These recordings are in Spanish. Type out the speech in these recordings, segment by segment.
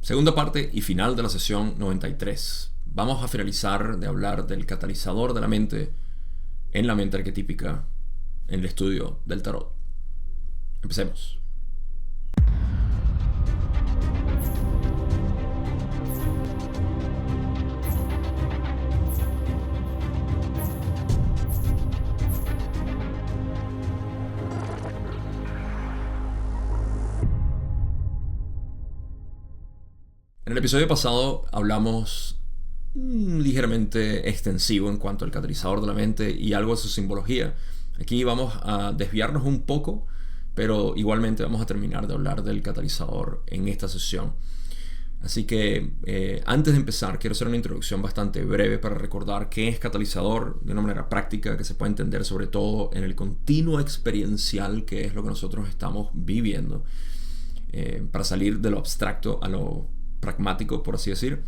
Segunda parte y final de la sesión 93. Vamos a finalizar de hablar del catalizador de la mente en la mente arquetípica en el estudio del tarot. Empecemos. En el episodio pasado hablamos ligeramente extensivo en cuanto al catalizador de la mente y algo de su simbología. Aquí vamos a desviarnos un poco, pero igualmente vamos a terminar de hablar del catalizador en esta sesión. Así que antes de empezar, quiero hacer una introducción bastante breve para recordar qué es catalizador de una manera práctica que se puede entender sobre todo en el continuo experiencial, que es lo que nosotros estamos viviendo, para salir de lo abstracto a lo pragmático, por así decir.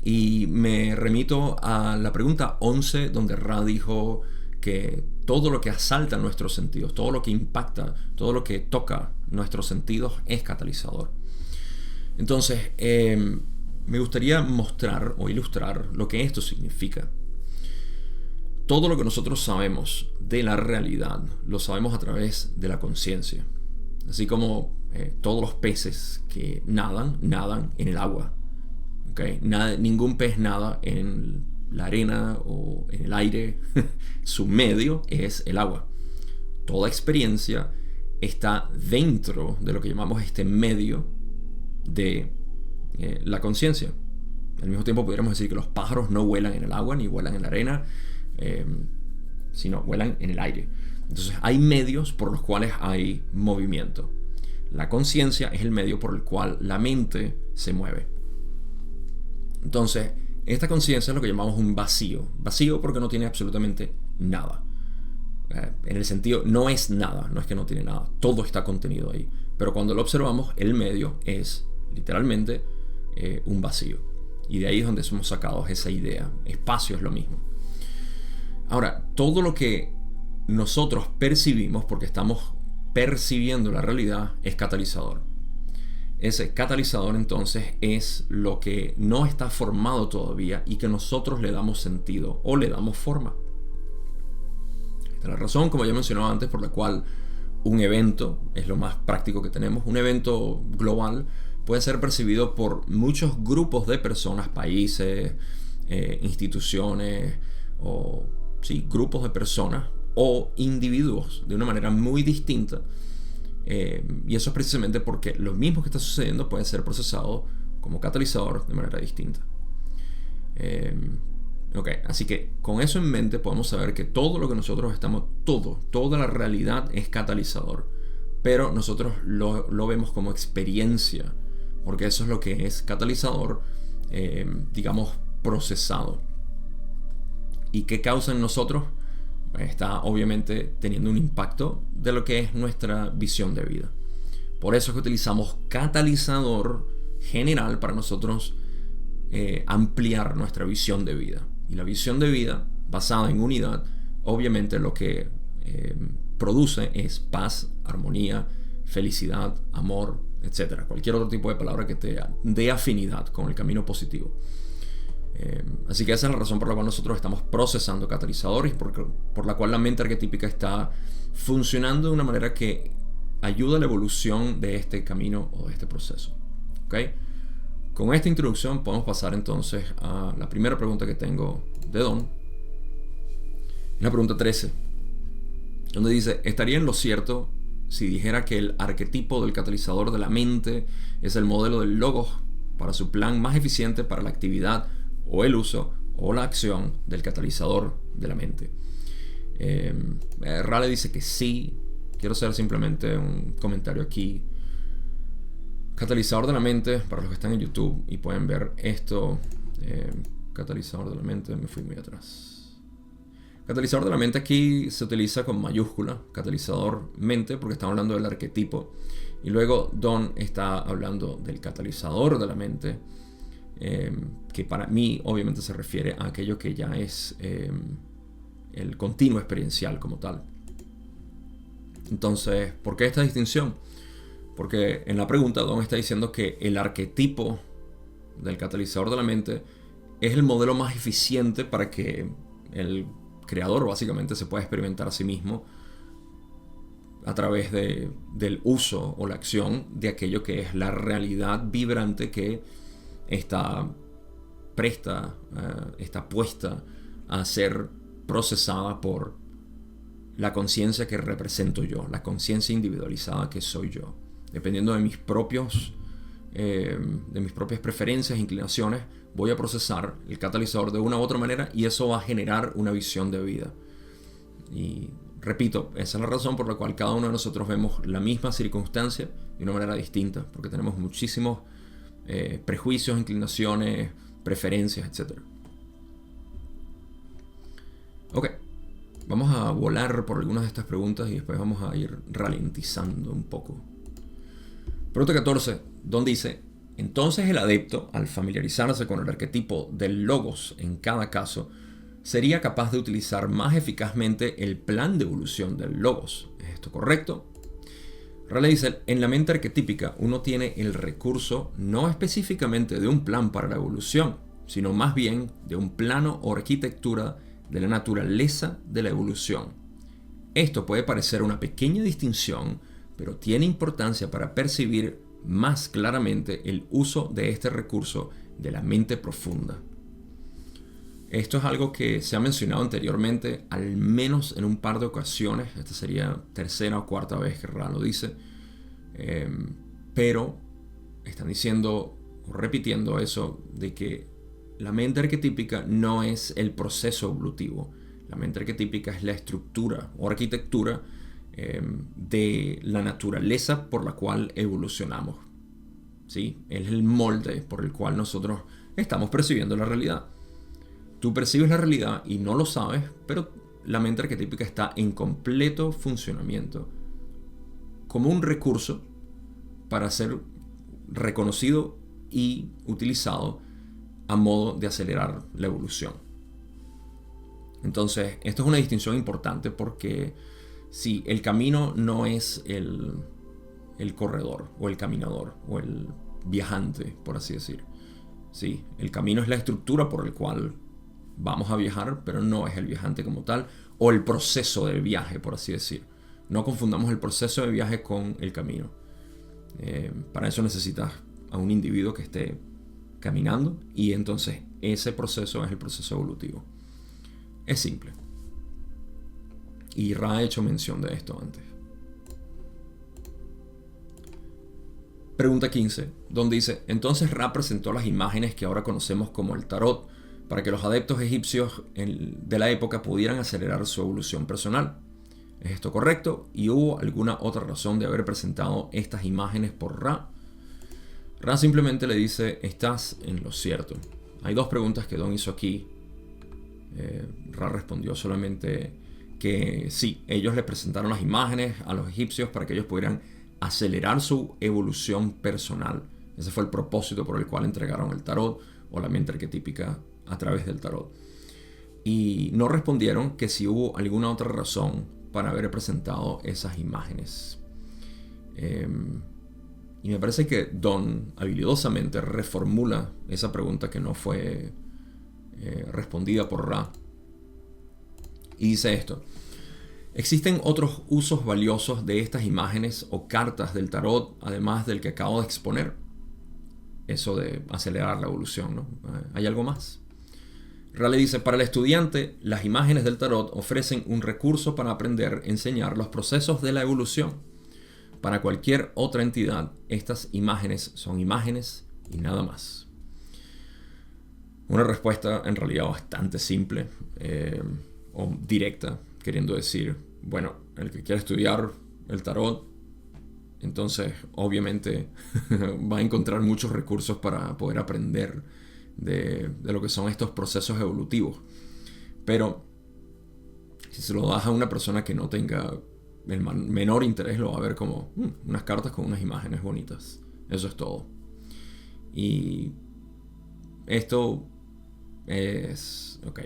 Y me remito a la pregunta 11, donde Ra dijo que todo lo que asalta nuestros sentidos, todo lo que impacta, todo lo que toca nuestros sentidos es catalizador. Entonces, me gustaría mostrar o ilustrar lo que esto significa. Todo lo que nosotros sabemos de la realidad lo sabemos a través de la conciencia. Así como todos los peces que nadan en el agua. ¿Okay? Ningún pez nada en la arena o en el aire. Su medio es el agua. Toda experiencia está dentro de lo que llamamos este medio de la conciencia. Al mismo tiempo pudiéramos decir que los pájaros no vuelan en el agua ni vuelan en la arena, sino vuelan en el aire. Entonces hay medios por los cuales hay movimiento. La conciencia es el medio por el cual la mente se mueve. Entonces, esta conciencia es lo que llamamos un vacío. Vacío porque no tiene absolutamente nada. En el sentido, no es nada, no es que no tiene nada. Todo está contenido ahí. Pero cuando lo observamos, el medio es literalmente un vacío. Y de ahí es donde somos sacados esa idea. Espacio es lo mismo. Ahora, todo lo que nosotros percibimos, porque estamos percibiendo la realidad, es catalizador. Ese catalizador entonces es lo que no está formado todavía y que nosotros le damos sentido o le damos forma. Esta es la razón, como ya mencionaba antes, por la cual un evento es lo más práctico que tenemos. Un evento global puede ser percibido por muchos grupos de personas, países, instituciones o grupos de personas o individuos de una manera muy distinta, y eso es precisamente porque lo mismo que está sucediendo puede ser procesado como catalizador de manera distinta. Así que con eso en mente podemos saber que todo lo que nosotros estamos, toda la realidad es catalizador, pero nosotros lo vemos como experiencia, porque eso es lo que es catalizador, digamos, procesado. ¿Y qué causa en nosotros? Está obviamente teniendo un impacto de lo que es nuestra visión de vida. Por eso es que utilizamos catalizador general para nosotros ampliar nuestra visión de vida. Y la visión de vida basada en unidad, obviamente lo que produce es paz, armonía, felicidad, amor, etc. Cualquier otro tipo de palabra que te dé afinidad con el camino positivo. Así que esa es la razón por la cual nosotros estamos procesando catalizadores, por la cual la mente arquetípica está funcionando de una manera que ayuda a la evolución de este camino o de este proceso. ¿Okay? Con esta introducción podemos pasar entonces a la primera pregunta que tengo de Don. La pregunta 13, donde dice: ¿estaría en lo cierto si dijera que el arquetipo del catalizador de la mente es el modelo del logos para su plan más eficiente para la actividad o el uso o la acción del catalizador de la mente? Rale dice que sí. Quiero hacer simplemente un comentario aquí. Catalizador de la mente, para los que están en YouTube y pueden ver esto, catalizador de la mente, me fui muy atrás. Catalizador de la mente aquí se utiliza con mayúscula, catalizador mente, porque estamos hablando del arquetipo. Y luego Don está hablando del catalizador de la mente, que para mí obviamente se refiere a aquello que ya es el continuo experiencial como tal. Entonces, ¿por qué esta distinción? Porque en la pregunta Don está diciendo que el arquetipo del catalizador de la mente es el modelo más eficiente para que el creador básicamente se pueda experimentar a sí mismo a través del uso o la acción de aquello que es la realidad vibrante que está está puesta a ser procesada por la conciencia que represento yo, la conciencia individualizada que soy yo, dependiendo de mis propias preferencias e inclinaciones. Voy a procesar el catalizador de una u otra manera y eso va a generar una visión de vida. Y repito, esa es la razón por la cual cada uno de nosotros vemos la misma circunstancia de una manera distinta, porque tenemos muchísimos prejuicios, inclinaciones, preferencias, etc. Ok, vamos a volar por algunas de estas preguntas y después vamos a ir ralentizando un poco. Pregunta 14, Don dice: entonces el adepto, al familiarizarse con el arquetipo del logos en cada caso, sería capaz de utilizar más eficazmente el plan de evolución del logos. ¿Es esto correcto? Raleigh dice: en la mente arquetípica uno tiene el recurso no específicamente de un plan para la evolución, sino más bien de un plano o arquitectura de la naturaleza de la evolución. Esto puede parecer una pequeña distinción, pero tiene importancia para percibir más claramente el uso de este recurso de la mente profunda. Esto es algo que se ha mencionado anteriormente, al menos en un par de ocasiones. Esta sería tercera o cuarta vez que Ra lo dice. Pero están diciendo, o repitiendo eso, de que la mente arquetípica no es el proceso evolutivo. La mente arquetípica es la estructura o arquitectura de la naturaleza por la cual evolucionamos. ¿Sí? Es el molde por el cual nosotros estamos percibiendo la realidad. Tú percibes la realidad y no lo sabes, pero la mente arquetípica está en completo funcionamiento como un recurso para ser reconocido y utilizado a modo de acelerar la evolución. Entonces, esto es una distinción importante porque si el camino no es el corredor o el caminador o el viajante, por así decir. Sí, el camino es la estructura por el cual vamos a viajar, pero no es el viajante como tal, o el proceso del viaje, por así decir. No confundamos el proceso de viaje con el camino. Para eso necesitas a un individuo que esté caminando y entonces ese proceso es el proceso evolutivo. Es simple. Y Ra ha hecho mención de esto antes. Pregunta 15, donde dice: entonces Ra presentó las imágenes que ahora conocemos como el tarot para que los adeptos egipcios de la época pudieran acelerar su evolución personal. ¿Es esto correcto? ¿Y hubo alguna otra razón de haber presentado estas imágenes por Ra? Ra simplemente le dice: estás en lo cierto. Hay dos preguntas que Don hizo aquí. Ra respondió solamente que sí, ellos le presentaron las imágenes a los egipcios para que ellos pudieran acelerar su evolución personal. Ese fue el propósito por el cual entregaron el tarot o la mente arquetípica a través del tarot. Y no respondieron que si hubo alguna otra razón para haber presentado esas imágenes. Y me parece que Don habilidosamente reformula esa pregunta que no fue respondida por Ra. Y dice esto: ¿existen otros usos valiosos de estas imágenes o cartas del tarot, además del que acabo de exponer? Eso de acelerar la evolución, ¿no? ¿Hay algo más? Raleigh dice: para el estudiante, las imágenes del tarot ofrecen un recurso para aprender a enseñar los procesos de la evolución. Para cualquier otra entidad, estas imágenes son imágenes y nada más. Una respuesta en realidad bastante simple o directa, queriendo decir, bueno, el que quiera estudiar el tarot, entonces obviamente va a encontrar muchos recursos para poder aprender de lo que son estos procesos evolutivos. Pero si se lo das a una persona que no tenga el menor interés, lo va a ver como unas cartas con unas imágenes bonitas. Eso es todo. Y esto es... ok,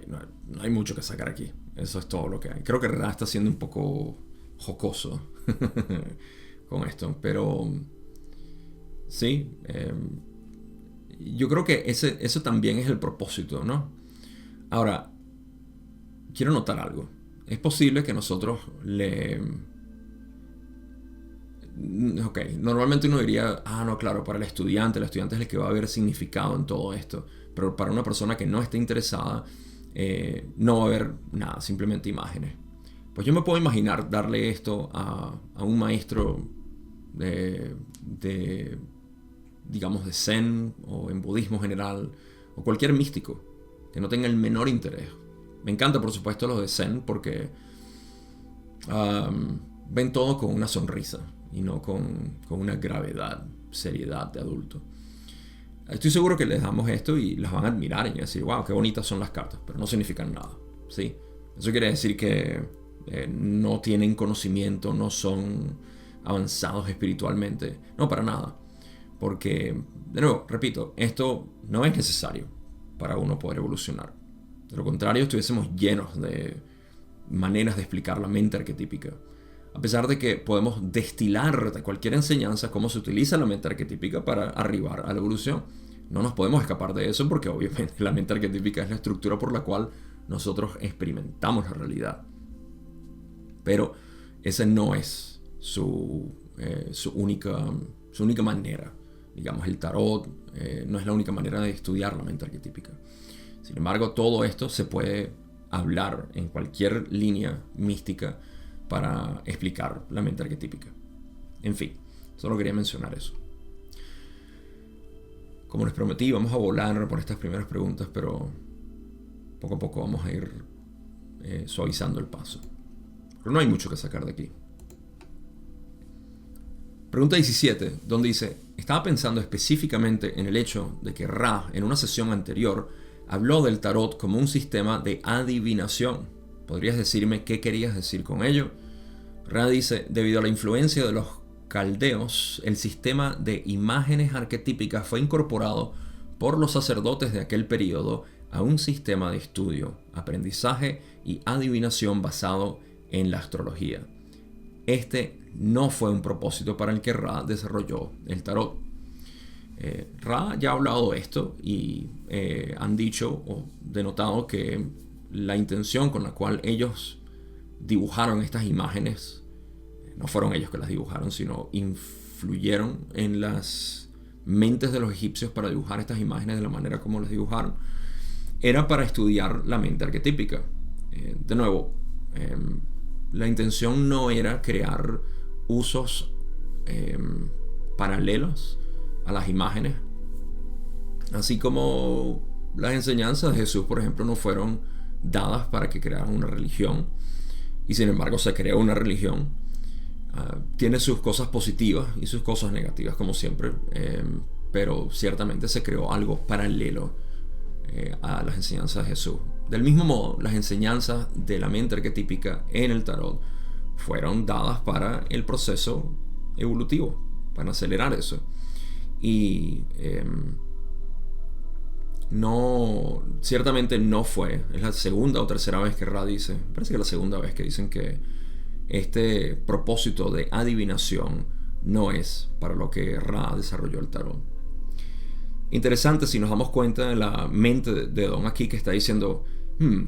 no hay mucho que sacar aquí. Eso es todo lo que hay. Creo que Ra está siendo un poco jocoso con esto, pero ¿sí? Yo creo que eso también es el propósito, ¿no? Ahora, quiero notar algo. Es posible que nosotros Ok, normalmente uno diría, no, claro, para el estudiante es el que va a ver significado en todo esto. Pero para una persona que no esté interesada, no va a haber nada, simplemente imágenes. Pues yo me puedo imaginar darle esto a un maestro de, digamos, de Zen o en budismo general, o cualquier místico que no tenga el menor interés. Me encanta, por supuesto, los de Zen porque ven todo con una sonrisa y no con una gravedad, seriedad de adulto. Estoy seguro que les damos esto y las van a admirar y decir, wow, qué bonitas son las cartas, pero no significan nada, ¿sí? Eso quiere decir que no tienen conocimiento, no son avanzados espiritualmente. No, para nada. Porque, de nuevo, repito, esto no es necesario para uno poder evolucionar. De lo contrario, estuviésemos llenos de maneras de explicar la mente arquetípica. A pesar de que podemos destilar de cualquier enseñanza cómo se utiliza la mente arquetípica para arribar a la evolución. No nos podemos escapar de eso porque obviamente la mente arquetípica es la estructura por la cual nosotros experimentamos la realidad. Pero esa no es su única manera. Digamos, el tarot no es la única manera de estudiar la mente arquetípica. Sin embargo, todo esto se puede hablar en cualquier línea mística para explicar la mente arquetípica. En fin, solo quería mencionar eso. Como les prometí, vamos a volar por estas primeras preguntas, pero poco a poco vamos a ir suavizando el paso. Pero no hay mucho que sacar de aquí. Pregunta 17, donde dice: estaba pensando específicamente en el hecho de que Ra, en una sesión anterior, habló del tarot como un sistema de adivinación. ¿Podrías decirme qué querías decir con ello? Ra dice: debido a la influencia de los caldeos, el sistema de imágenes arquetípicas fue incorporado por los sacerdotes de aquel periodo a un sistema de estudio, aprendizaje y adivinación basado en la astrología. Este no fue un propósito para el que Ra desarrolló el tarot. Ra ya ha hablado de esto y han dicho o denotado que la intención con la cual ellos dibujaron estas imágenes, no fueron ellos que las dibujaron, sino influyeron en las mentes de los egipcios para dibujar estas imágenes de la manera como las dibujaron, era para estudiar la mente arquetípica. De nuevo, la intención no era crear usos paralelos a las imágenes, así como las enseñanzas de Jesús, por ejemplo, no fueron dadas para que crearan una religión, y sin embargo se creó una religión. Tiene sus cosas positivas y sus cosas negativas, como siempre, pero ciertamente se creó algo paralelo a las enseñanzas de Jesús. Del mismo modo, las enseñanzas de la mente arquetípica en el tarot fueron dadas para el proceso evolutivo, para acelerar eso. Y ciertamente no fue, es la segunda o tercera vez que Ra dice, parece que es la segunda vez que dicen que este propósito de adivinación no es para lo que Ra desarrolló el tarot. Interesante si nos damos cuenta de la mente de Don aquí, que está diciendo,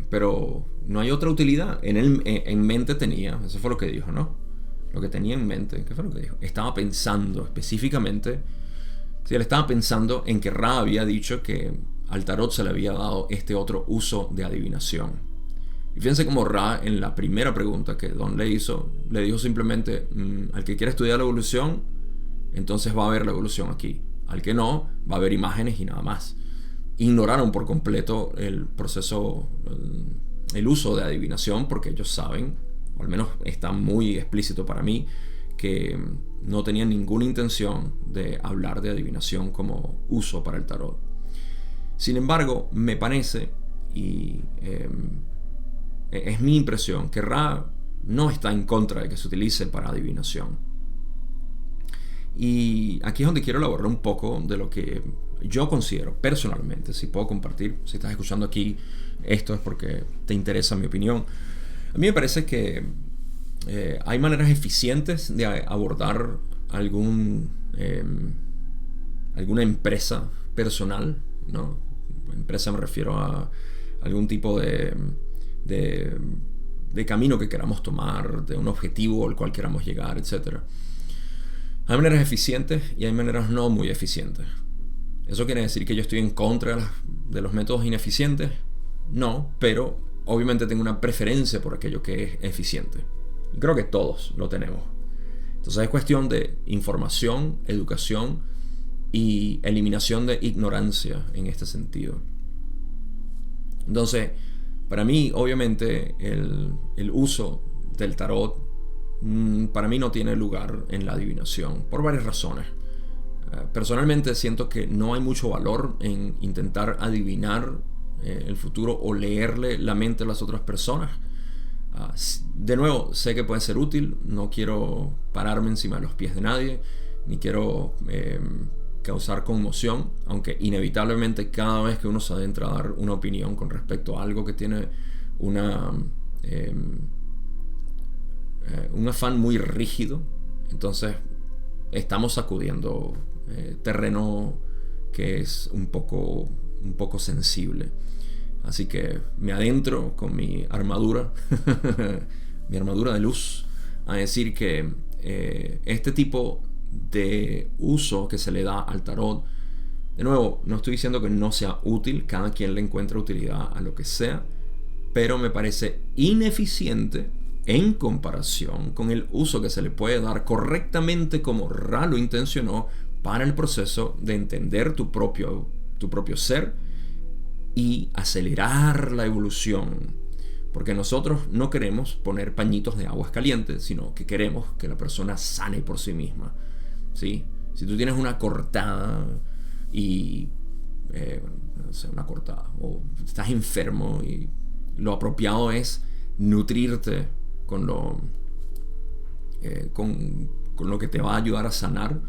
pero no hay otra utilidad. En mente tenía, eso fue lo que dijo, ¿no? Lo que tenía en mente, ¿qué fue lo que dijo? Estaba pensando específicamente, sí, él estaba pensando en que Ra había dicho que al tarot se le había dado este otro uso de adivinación. Y fíjense cómo Ra, en la primera pregunta que Don le hizo, le dijo simplemente, al que quiera estudiar la evolución, entonces va a ver la evolución aquí. Al que no, va a ver imágenes y nada más. Ignoraron por completo el proceso, el uso de adivinación, porque ellos saben, o al menos está muy explícito para mí, que no tenían ninguna intención de hablar de adivinación como uso para el tarot. Sin embargo, me parece, y es mi impresión, que Ra no está en contra de que se utilice para adivinación. Y aquí es donde quiero elaborar un poco de lo que yo considero personalmente, si puedo compartir, si estás escuchando aquí esto es porque te interesa mi opinión. A mí me parece que hay maneras eficientes de abordar algún alguna empresa personal, ¿no? Empresa me refiero a algún tipo de camino que queramos tomar, de un objetivo al cual queramos llegar, etc. Hay maneras eficientes y hay maneras no muy eficientes. ¿Eso quiere decir que yo estoy en contra de los métodos ineficientes? No, pero obviamente tengo una preferencia por aquello que es eficiente. Y creo que todos lo tenemos. Entonces es cuestión de información, educación y eliminación de ignorancia en este sentido. Entonces, para mí, obviamente, el uso del tarot para mí no tiene lugar en la adivinación, por varias razones. Personalmente siento que no hay mucho valor en intentar adivinar el futuro o leerle la mente a las otras personas. De nuevo, sé que puede ser útil, no quiero pararme encima de los pies de nadie, ni quiero causar conmoción, aunque inevitablemente cada vez que uno se adentra a dar una opinión con respecto a algo que tiene un afán muy rígido, entonces estamos sacudiendo terreno que es un poco sensible. Así que me adentro con mi armadura, mi armadura de luz, a decir que este tipo de uso que se le da al tarot, de nuevo, no estoy diciendo que no sea útil, cada quien le encuentra utilidad a lo que sea, pero me parece ineficiente en comparación con el uso que se le puede dar correctamente como Ra lo intencionó para el proceso de entender tu propio ser y acelerar la evolución. Porque nosotros no queremos poner pañitos de aguas calientes, sino que queremos que la persona sane por sí misma, ¿sí? Si tú tienes una cortada y no sé, una cortada, o estás enfermo, y lo apropiado es nutrirte con lo que te va a ayudar a sanar,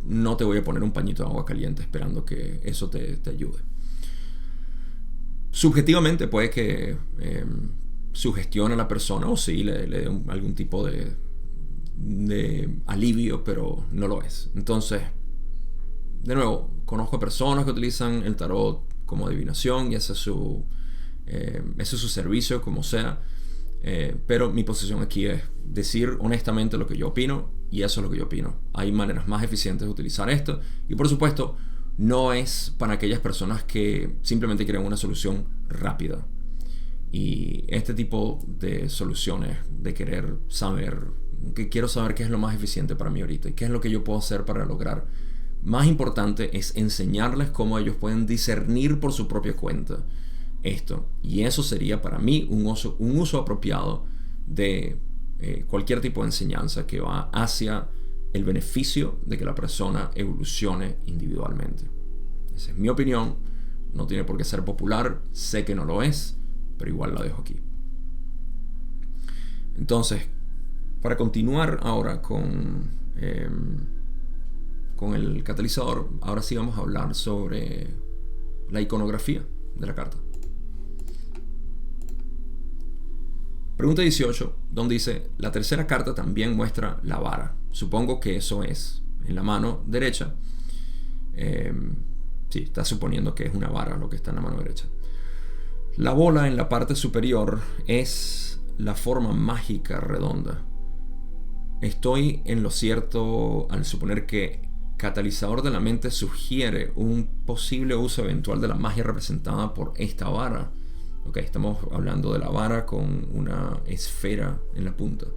no te voy a poner un pañito de agua caliente esperando que eso te ayude. Subjetivamente puede que sugestione a la persona, o sí, le dé algún tipo de alivio, pero no lo es. Entonces, de nuevo, conozco personas que utilizan el tarot como adivinación y ese es su servicio, como sea. Pero mi posición aquí es decir honestamente lo que yo opino, y eso es lo que yo opino. Hay maneras más eficientes de utilizar esto, y por supuesto no es para aquellas personas que simplemente quieren una solución rápida. Y este tipo de soluciones, de querer saber, que quiero saber qué es lo más eficiente para mí ahorita y qué es lo que yo puedo hacer para lograr, más importante es enseñarles cómo ellos pueden discernir por su propia cuenta esto. Y eso sería para mí un uso apropiado de cualquier tipo de enseñanza que va hacia el beneficio de que la persona evolucione individualmente. Esa es mi opinión, no tiene por qué ser popular, sé que no lo es, pero igual la dejo aquí. Entonces, para continuar ahora con el catalizador, ahora sí vamos a hablar sobre la iconografía de la carta. Pregunta 18, donde dice: la tercera carta también muestra la vara. Supongo que eso es en la mano derecha. Sí, está suponiendo que es una vara lo que está en la mano derecha. La bola en la parte superior es la forma mágica redonda. Estoy en lo cierto al suponer que catalizador de la mente sugiere un posible uso eventual de la magia representada por esta vara. Ok, estamos hablando de la vara con una esfera en la punta.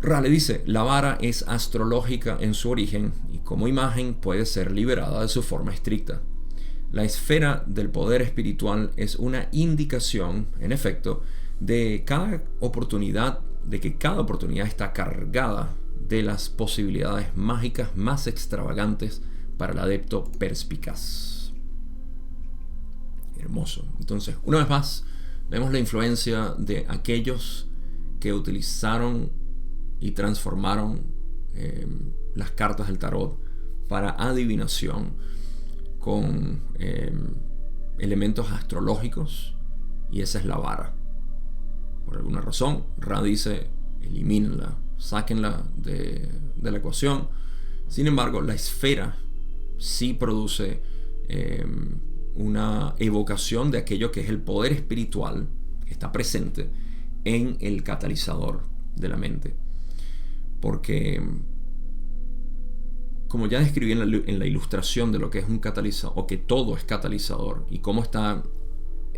Ra le dice: la vara es astrológica en su origen y como imagen puede ser liberada de su forma estricta. La esfera del poder espiritual es una indicación, en efecto, de que cada oportunidad está cargada de las posibilidades mágicas más extravagantes para el adepto perspicaz. Hermoso. Entonces, una vez más, vemos la influencia de aquellos que utilizaron y transformaron las cartas del tarot para adivinación con elementos astrológicos, y esa es la vara. Por alguna razón, Ra dice: elimínenla, sáquenla de la ecuación, Sin embargo, la esfera sí produce una evocación de aquello que es el poder espiritual que está presente en el catalizador de la mente. Porque, como ya describí en la ilustración de lo que es un catalizador, o que todo es catalizador, y cómo está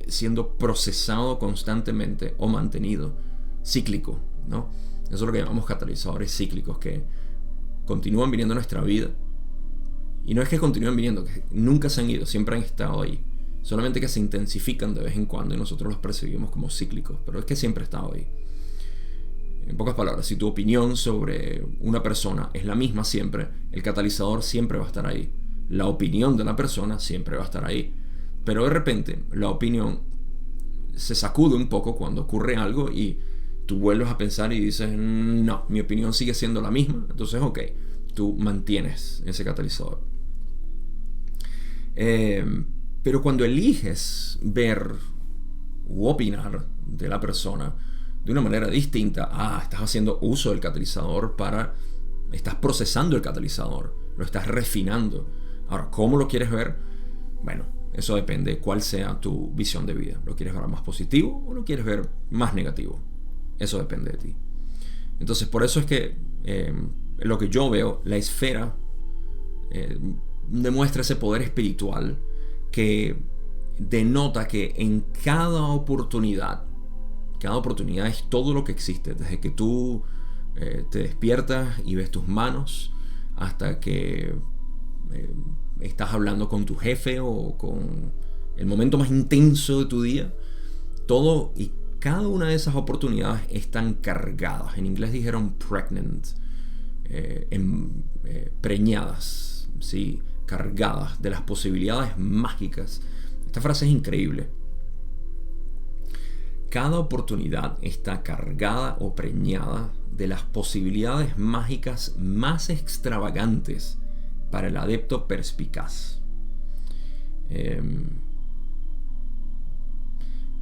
siendo procesado constantemente o mantenido, cíclico, ¿no? Eso es lo que llamamos catalizadores cíclicos, que continúan viniendo a nuestra vida. Y no es que continúen viniendo, que nunca se han ido, siempre han estado ahí. Solamente que se intensifican de vez en cuando y nosotros los percibimos como cíclicos, pero es que siempre ha estado ahí. En pocas palabras, si tu opinión sobre una persona es la misma siempre, el catalizador siempre va a estar ahí. La opinión de la persona siempre va a estar ahí. Pero de repente la opinión se sacude un poco cuando ocurre algo y tú vuelves a pensar y dices, no, mi opinión sigue siendo la misma. Entonces, ok, tú mantienes ese catalizador. Pero cuando eliges ver u opinar de la persona de una manera distinta, estás haciendo uso del catalizador estás procesando el catalizador, lo estás refinando. Ahora, ¿cómo lo quieres ver? Bueno, eso depende de cuál sea tu visión de vida. ¿Lo quieres ver más positivo o lo quieres ver más negativo? Eso depende de ti. Entonces, por eso es que lo que yo veo, la esfera demuestra ese poder espiritual que denota que en cada oportunidad es todo lo que existe, desde que tú te despiertas y ves tus manos hasta que estás hablando con tu jefe o con el momento más intenso de tu día. Todo y cada una de esas oportunidades están cargadas. En inglés dijeron pregnant, preñadas, ¿sí? Cargadas de las posibilidades mágicas. Esta frase es increíble. Cada oportunidad está cargada o preñada de las posibilidades mágicas más extravagantes para el adepto perspicaz.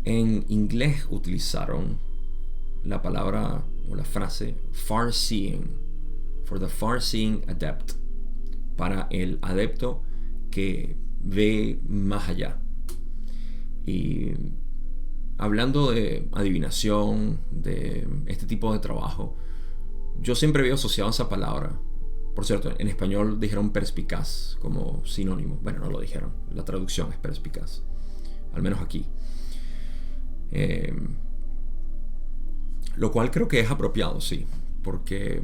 En inglés utilizaron la palabra o la frase far-seeing, for the far-seeing adept, para el adepto que ve más allá. Y hablando de adivinación, de este tipo de trabajo, yo siempre había asociado esa palabra. Por cierto, en español dijeron perspicaz como sinónimo. Bueno, no lo dijeron. La traducción es perspicaz. Al menos aquí. Lo cual creo que es apropiado, sí. Porque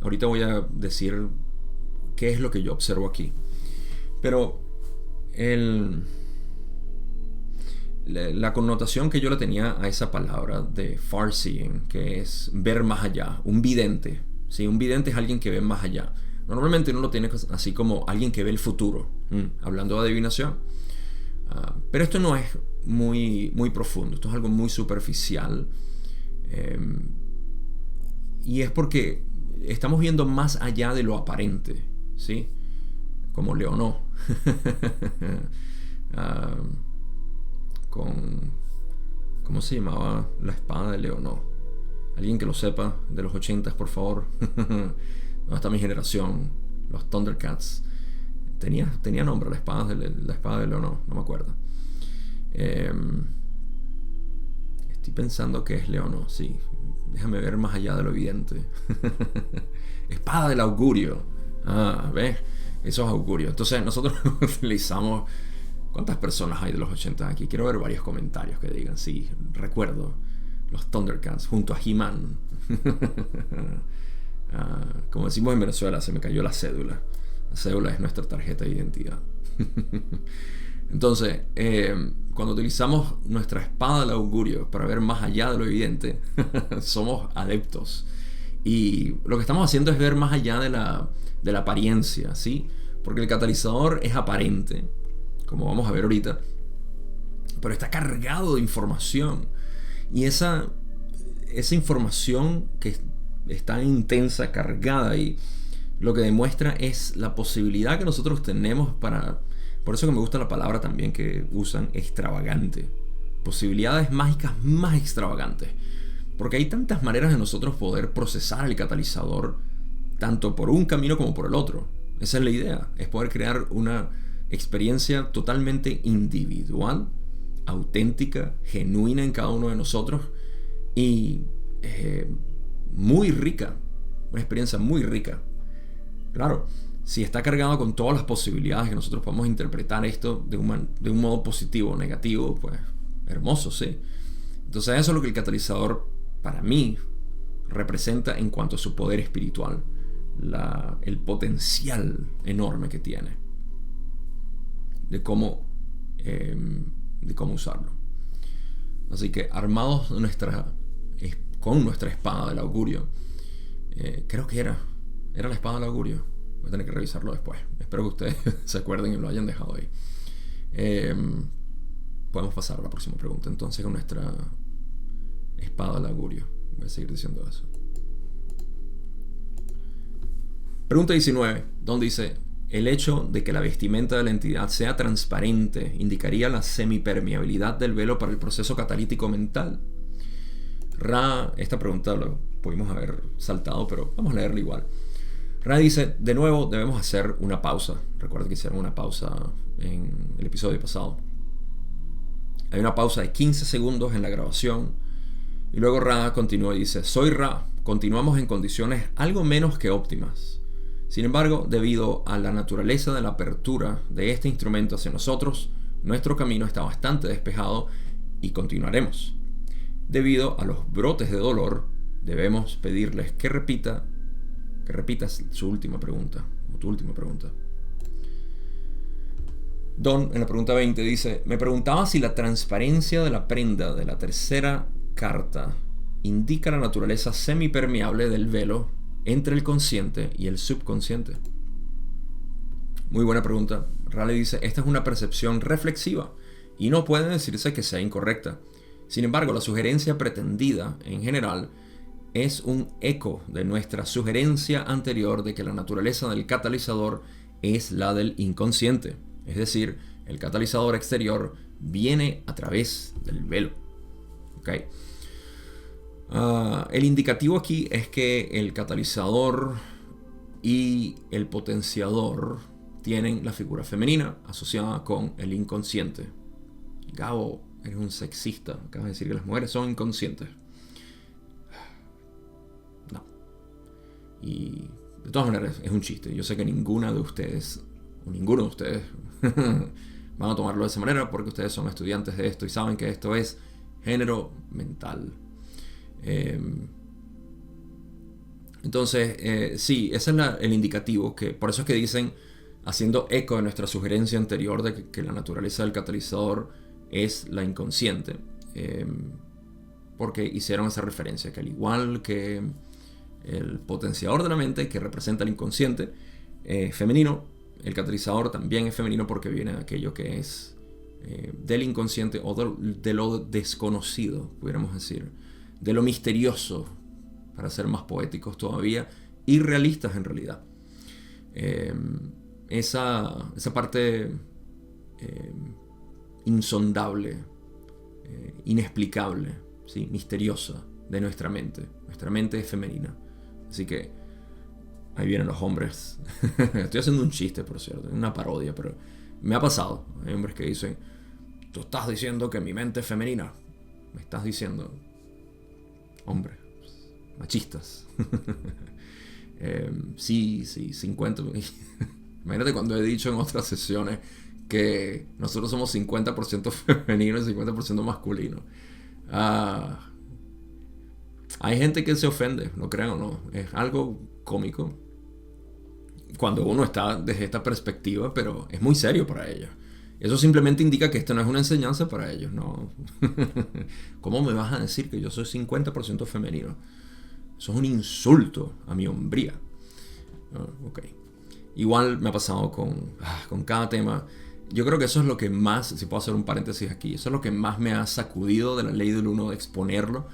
ahorita voy a decir qué es lo que yo observo aquí. Pero la connotación que yo le tenía a esa palabra de far-seeing, que es ver más allá, un vidente, ¿sí? Un vidente es alguien que ve más allá. Normalmente uno lo tiene así como alguien que ve el futuro, hablando de adivinación. Pero esto no es muy, muy profundo, esto es algo muy superficial. Y es porque estamos viendo más allá de lo aparente, ¿sí? Como Leonó. ¿Cómo se llamaba la espada de Leonó? Alguien que lo sepa, de los 80s, por favor. ¿Dónde está mi generación? Los Thundercats. Tenía nombre la espada de Leonó, no me acuerdo. Estoy pensando que es Leonó, sí. Déjame ver más allá de lo evidente. Espada del augurio. ¿Ves? Eso es augurio. Entonces nosotros utilizamos... ¿Cuántas personas hay de los 80 aquí? Quiero ver varios comentarios que digan, sí, recuerdo los Thundercats junto a He-Man. Como decimos en Venezuela, se me cayó la cédula. La cédula es nuestra tarjeta de identidad. Entonces, cuando utilizamos nuestra espada del augurio para ver más allá de lo evidente, somos adeptos. Y lo que estamos haciendo es ver más allá de la apariencia, ¿sí? Porque el catalizador es aparente, como vamos a ver ahorita, pero está cargado de información. Y esa información que es tan intensa, cargada, y lo que demuestra es la posibilidad que nosotros tenemos para... Por eso que me gusta la palabra también que usan, extravagante. Posibilidades mágicas más extravagantes. Porque hay tantas maneras de nosotros poder procesar el catalizador tanto por un camino como por el otro. Esa es la idea, es poder crear una experiencia totalmente individual, auténtica, genuina en cada uno de nosotros y muy rica, una experiencia muy rica. Claro, si está cargado con todas las posibilidades que nosotros podemos interpretar esto de un modo positivo o negativo, pues hermoso, sí. Entonces eso es lo que el catalizador para mí representa en cuanto a su poder espiritual, el potencial enorme que tiene de cómo usarlo. Así que armados con nuestra espada del augurio, creo que era la espada del augurio. Voy a tener que revisarlo después. Espero que ustedes se acuerden y lo hayan dejado ahí. Podemos pasar a la próxima pregunta entonces con nuestra espada del augurio. Voy a seguir diciendo eso. Pregunta 19, donde dice: el hecho de que la vestimenta de la entidad sea transparente indicaría la semipermeabilidad del velo para el proceso catalítico mental. Esta pregunta lo pudimos haber saltado, pero vamos a leerla igual. Ra dice: de nuevo debemos hacer una pausa. Recuerda que hicieron una pausa en el episodio pasado. Hay una pausa de 15 segundos en la grabación. Y luego Ra continúa y dice: soy Ra, continuamos en condiciones algo menos que óptimas. Sin embargo, debido a la naturaleza de la apertura de este instrumento hacia nosotros, nuestro camino está bastante despejado y continuaremos. Debido a los brotes de dolor, debemos pedirles que repitas su última pregunta, o tu última pregunta. Don, en la pregunta 20, dice: me preguntaba si la transparencia de la prenda de la tercera carta indica la naturaleza semipermeable del velo entre el consciente y el subconsciente. Muy buena pregunta. Raleigh dice: esta es una percepción reflexiva y no puede decirse que sea incorrecta. Sin embargo, la sugerencia pretendida en general es un eco de nuestra sugerencia anterior de que la naturaleza del catalizador es la del inconsciente. Es decir, el catalizador exterior viene a través del velo. ¿Okay? El indicativo aquí es que el catalizador y el potenciador tienen la figura femenina asociada con el inconsciente. Gabo, eres un sexista. Acabas de decir que las mujeres son inconscientes. No. Y de todas maneras es un chiste. Yo sé que ninguno de ustedes van a tomarlo de esa manera porque ustedes son estudiantes de esto y saben que esto es género mental. Entonces, sí, ese es el indicativo, que por eso es que dicen, haciendo eco de nuestra sugerencia anterior de que la naturaleza del catalizador es la inconsciente, porque hicieron esa referencia, que al igual que el potenciador de la mente, que representa el inconsciente femenino, el catalizador también es femenino porque viene de aquello que es del inconsciente o de lo desconocido, pudiéramos decir, de lo misterioso, para ser más poéticos todavía, y realistas en realidad. Esa parte insondable, inexplicable, ¿sí? Misteriosa de nuestra mente. Nuestra mente es femenina. Así que ahí vienen los hombres. Estoy haciendo un chiste, por cierto, una parodia, pero me ha pasado. Hay hombres que dicen: tú estás diciendo que mi mente es femenina. Me estás diciendo... Hombre, machistas. Sí, 50. Imagínate cuando he dicho en otras sesiones que nosotros somos 50% femenino y 50% masculino. Hay gente que se ofende, no crean o no. Es algo cómico cuando uno está desde esta perspectiva, pero es muy serio para ellos. Eso simplemente indica que esto no es una enseñanza para ellos, ¿no? ¿Cómo me vas a decir que yo soy 50% femenino? Eso es un insulto a mi hombría. Okay. Igual me ha pasado con cada tema. Yo creo que eso es lo que más, si puedo hacer un paréntesis aquí, eso es lo que más me ha sacudido de la ley del uno, de exponerlo.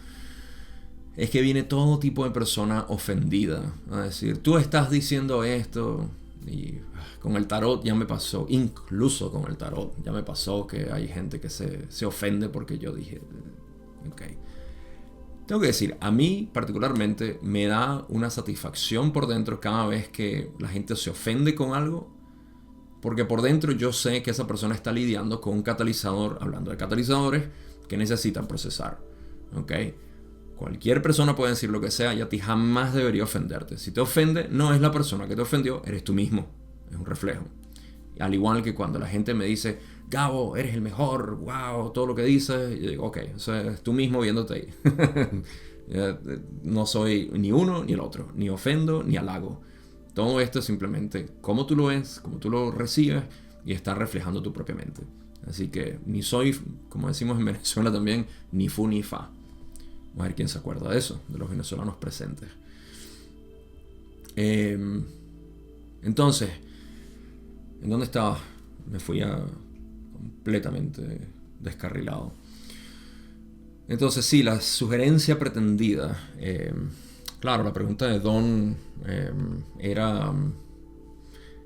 Es que viene todo tipo de persona ofendida a decir: tú estás diciendo esto. Y con el tarot ya me pasó, incluso con el tarot ya me pasó que hay gente que se ofende porque yo dije, ok. Tengo que decir, a mí particularmente me da una satisfacción por dentro cada vez que la gente se ofende con algo, porque por dentro yo sé que esa persona está lidiando con un catalizador, hablando de catalizadores, que necesitan procesar. ¿Ok? Cualquier persona puede decir lo que sea y a ti jamás debería ofenderte. Si te ofende, no es la persona que te ofendió, eres tú mismo. Es un reflejo. Al igual que cuando la gente me dice, Gabo, eres el mejor, wow, todo lo que dices, yo digo, ok, eso es tú mismo viéndote ahí. No soy ni uno ni el otro, ni ofendo ni halago. Todo esto es simplemente cómo tú lo ves, cómo tú lo recibes y está reflejando tu propia mente. Así que ni soy, como decimos en Venezuela también, ni fu ni fa. Vamos a ver quién se acuerda de eso, de los venezolanos presentes. Entonces, ¿en dónde estaba? Me fui completamente descarrilado. Entonces sí, la sugerencia pretendida. Claro, la pregunta de Don era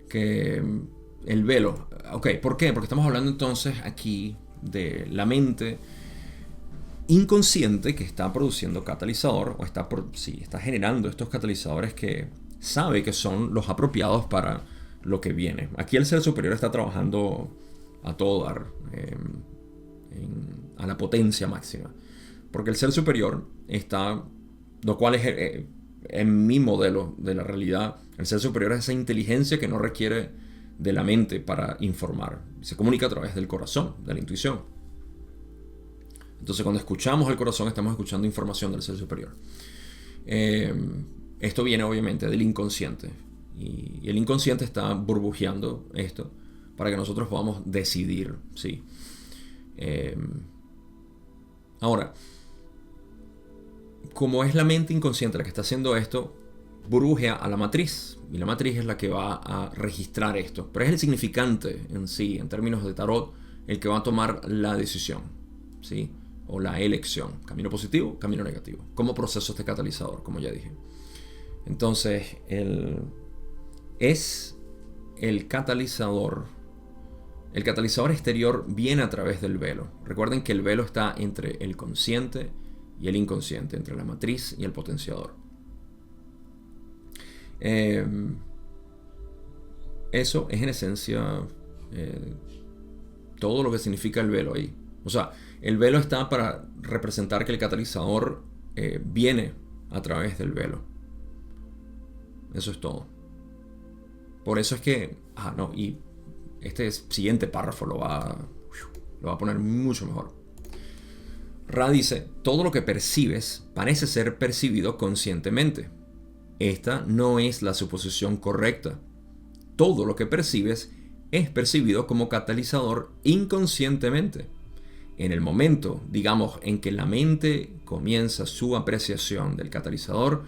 que el velo. Ok, ¿por qué? Porque estamos hablando entonces aquí de la mente inconsciente que está produciendo catalizador o está generando estos catalizadores que sabe que son los apropiados para lo que viene. Aquí el ser superior está trabajando a todo dar, a la potencia máxima. Porque el ser superior está, lo cual es, en mi modelo de la realidad, el ser superior es esa inteligencia que no requiere de la mente para informar. Se comunica a través del corazón, de la intuición. Entonces cuando escuchamos el corazón estamos escuchando información del ser superior. Esto viene obviamente del inconsciente. Y el inconsciente está burbujeando esto para que nosotros podamos decidir, ¿sí? Ahora, como es la mente inconsciente la que está haciendo esto, burbujea a la matriz. Y la matriz es la que va a registrar esto. Pero es el significante en sí, en términos de tarot, el que va a tomar la decisión, ¿sí? O la elección. Camino positivo, camino negativo. Como proceso este catalizador, como ya dije. Entonces, es el catalizador. El catalizador exterior viene a través del velo. Recuerden que el velo está entre el consciente y el inconsciente, entre la matriz y el potenciador. Eso es en esencia todo lo que significa el velo ahí. O sea, el velo está para representar que el catalizador viene a través del velo. Eso es todo. Por eso es que... y este siguiente párrafo lo va a poner mucho mejor. Ra dice, todo lo que percibes parece ser percibido conscientemente. Esta no es la suposición correcta. Todo lo que percibes es percibido como catalizador inconscientemente. En el momento, digamos, en que la mente comienza su apreciación del catalizador,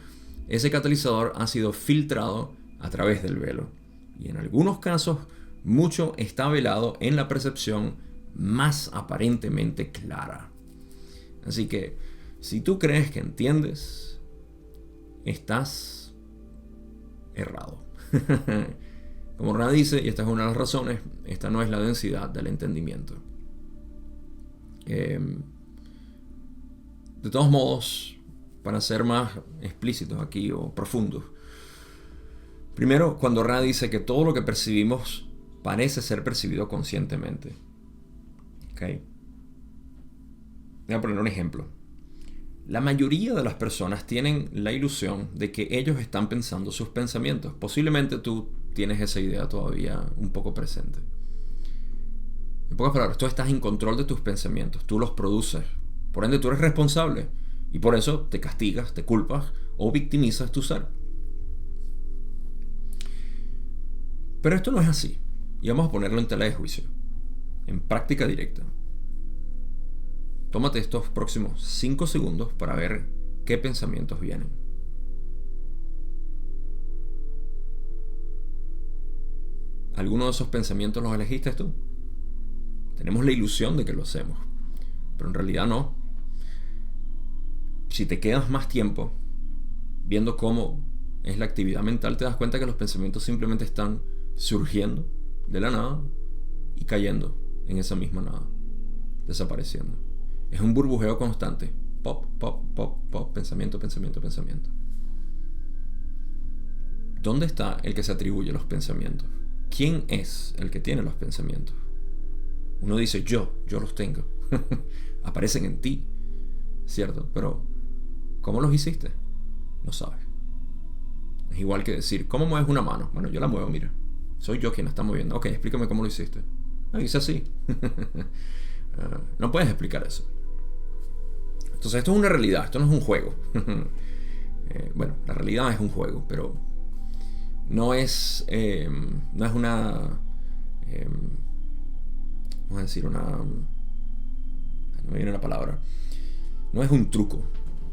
ese catalizador ha sido filtrado a través del velo. Y en algunos casos, mucho está velado en la percepción más aparentemente clara. Así que, si tú crees que entiendes, estás errado. Como Ra dice, y esta es una de las razones, esta no es la densidad del entendimiento. De todos modos, para ser más explícitos aquí o profundos, primero, cuando Ra dice que todo lo que percibimos parece ser percibido conscientemente. ¿Okay? Voy a poner un ejemplo. La mayoría de las personas tienen la ilusión de que ellos están pensando sus pensamientos. Posiblemente tú tienes esa idea todavía un poco presente. En pocas palabras, tú estás en control de tus pensamientos, tú los produces. Por ende, tú eres responsable. Y por eso te castigas, te culpas o victimizas tu ser. Pero esto no es así. Y vamos a ponerlo en tela de juicio. En práctica directa. Tómate estos próximos 5 segundos para ver qué pensamientos vienen. ¿Alguno de esos pensamientos los elegiste tú? Tenemos la ilusión de que lo hacemos, pero en realidad no. Si te quedas más tiempo viendo cómo es la actividad mental, te das cuenta que los pensamientos simplemente están surgiendo de la nada y cayendo en esa misma nada, desapareciendo. Es un burbujeo constante, Pop, pop, pop, pop, pensamiento, pensamiento, pensamiento. ¿Dónde está el que se atribuye los pensamientos? ¿Quién es el que tiene los pensamientos? Uno dice yo los tengo. Aparecen en ti, ¿cierto? Pero ¿cómo los hiciste? No sabes. Es igual que decir, ¿cómo mueves una mano? Bueno, yo la muevo, mira. Soy yo quien la está moviendo. Ok, explícame cómo lo hiciste. Hice así. No puedes explicar eso. Entonces esto es una realidad, esto no es un juego. Bueno, la realidad es un juego, pero no es una... vamos a decir una... no me viene la palabra. No es un truco,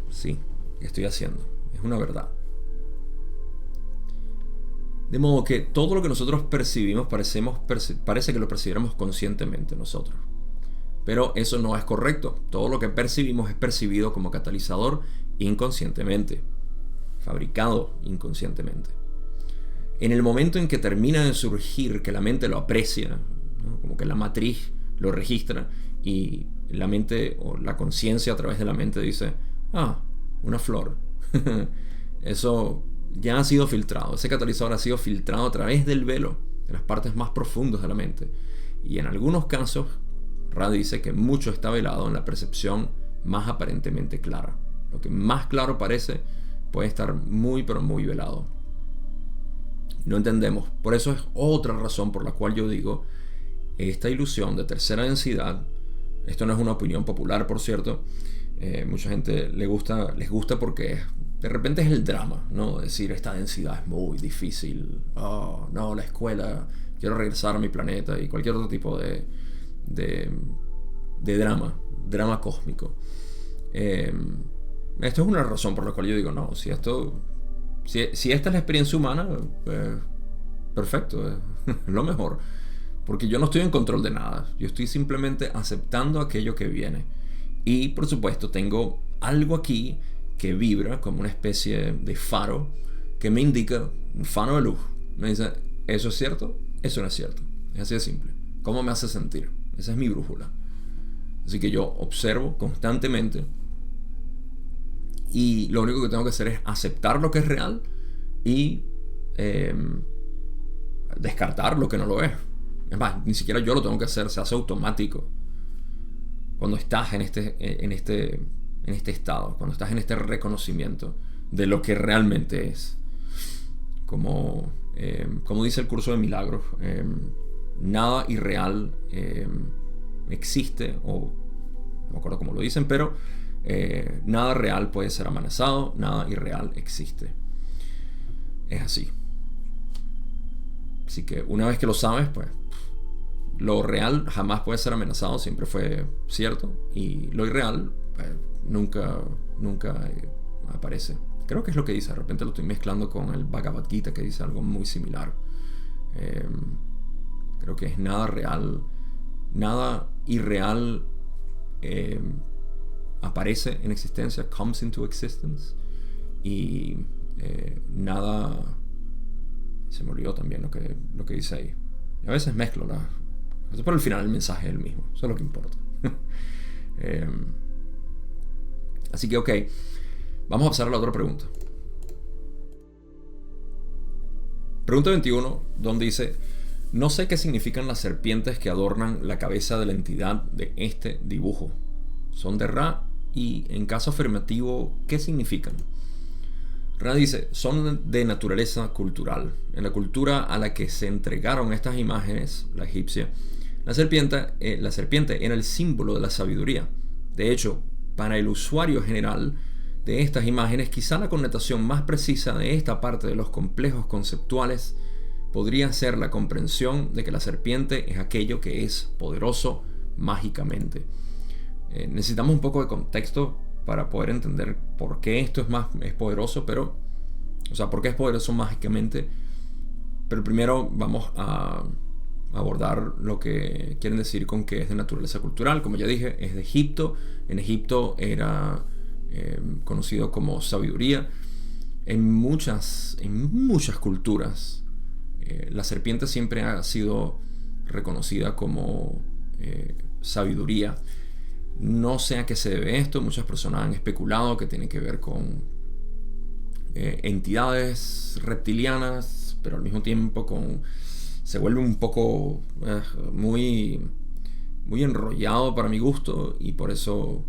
sí, que estoy haciendo. Es una verdad. De modo que todo lo que nosotros percibimos parece que lo percibiéramos conscientemente nosotros. Pero eso no es correcto. Todo lo que percibimos es percibido como catalizador inconscientemente, fabricado inconscientemente. En el momento en que termina de surgir, que la mente lo aprecia, ¿no? Como que la matriz lo registra y la mente o la conciencia a través de la mente dice, una flor. Eso ya ha sido filtrado. Ese catalizador ha sido filtrado a través del velo, de las partes más profundas de la mente. Y en algunos casos, Ra dice que mucho está velado en la percepción más aparentemente clara. Lo que más claro parece puede estar muy pero muy velado. No entendemos. Por eso es otra razón por la cual yo digo, esta ilusión de tercera densidad, esto no es una opinión popular, por cierto, mucha gente les gusta porque de repente es el drama, ¿no? Decir, esta densidad es muy difícil, no, la escuela, quiero regresar a mi planeta y cualquier otro tipo de drama cósmico. Esto es una razón por la cual yo digo, no, si esta es la experiencia humana, perfecto, es lo mejor. Porque yo no estoy en control de nada. Yo estoy simplemente aceptando aquello que viene. Y por supuesto tengo algo aquí que vibra como una especie de faro que me indica, un faro de luz. Me dice, ¿eso es cierto? Eso no es cierto. Es así de simple. ¿Cómo me hace sentir? Esa es mi brújula. Así que yo observo constantemente y lo único que tengo que hacer es aceptar lo que es real y descartar lo que no lo es. Es más, ni siquiera yo lo tengo que hacer, se hace automático. Cuando estás en este estado, cuando estás en este reconocimiento de lo que realmente es. Como dice el curso de milagros, nada irreal existe, o no me acuerdo cómo lo dicen, pero nada real puede ser amenazado, nada irreal existe. Es así. Así que una vez que lo sabes, pues lo real jamás puede ser amenazado, siempre fue cierto, y lo irreal pues, nunca aparece. Creo que es lo que dice, de repente lo estoy mezclando con el Bhagavad Gita, que dice algo muy similar. Creo que es nada real, nada irreal aparece en existencia, comes into existence, y nada, se me olvidó también lo que dice ahí. Y a veces mezclo pero al final el mensaje es el mismo, eso es lo que importa. Así que ok, vamos a pasar a la otra pregunta. Pregunta 21, donde dice, no sé qué significan las serpientes que adornan la cabeza de la entidad de este dibujo. Son de Ra y en caso afirmativo, ¿qué significan? Ra dice, son de naturaleza cultural. En la cultura a la que se entregaron estas imágenes, la egipcia, la serpiente era el símbolo de la sabiduría. De hecho, para el usuario general de estas imágenes, quizá la connotación más precisa de esta parte de los complejos conceptuales podría ser la comprensión de que la serpiente es aquello que es poderoso mágicamente. Necesitamos un poco de contexto para poder entender por qué esto es poderoso, por qué es poderoso mágicamente. Pero primero vamos a abordar lo que quieren decir con que es de naturaleza cultural. Como ya dije, es de Egipto. En Egipto era conocido como sabiduría. En muchas culturas la serpiente siempre ha sido reconocida como sabiduría. No sé a qué se debe esto. Muchas personas han especulado que tiene que ver con entidades reptilianas, pero al mismo tiempo se vuelve un poco muy, muy enrollado para mi gusto, y por eso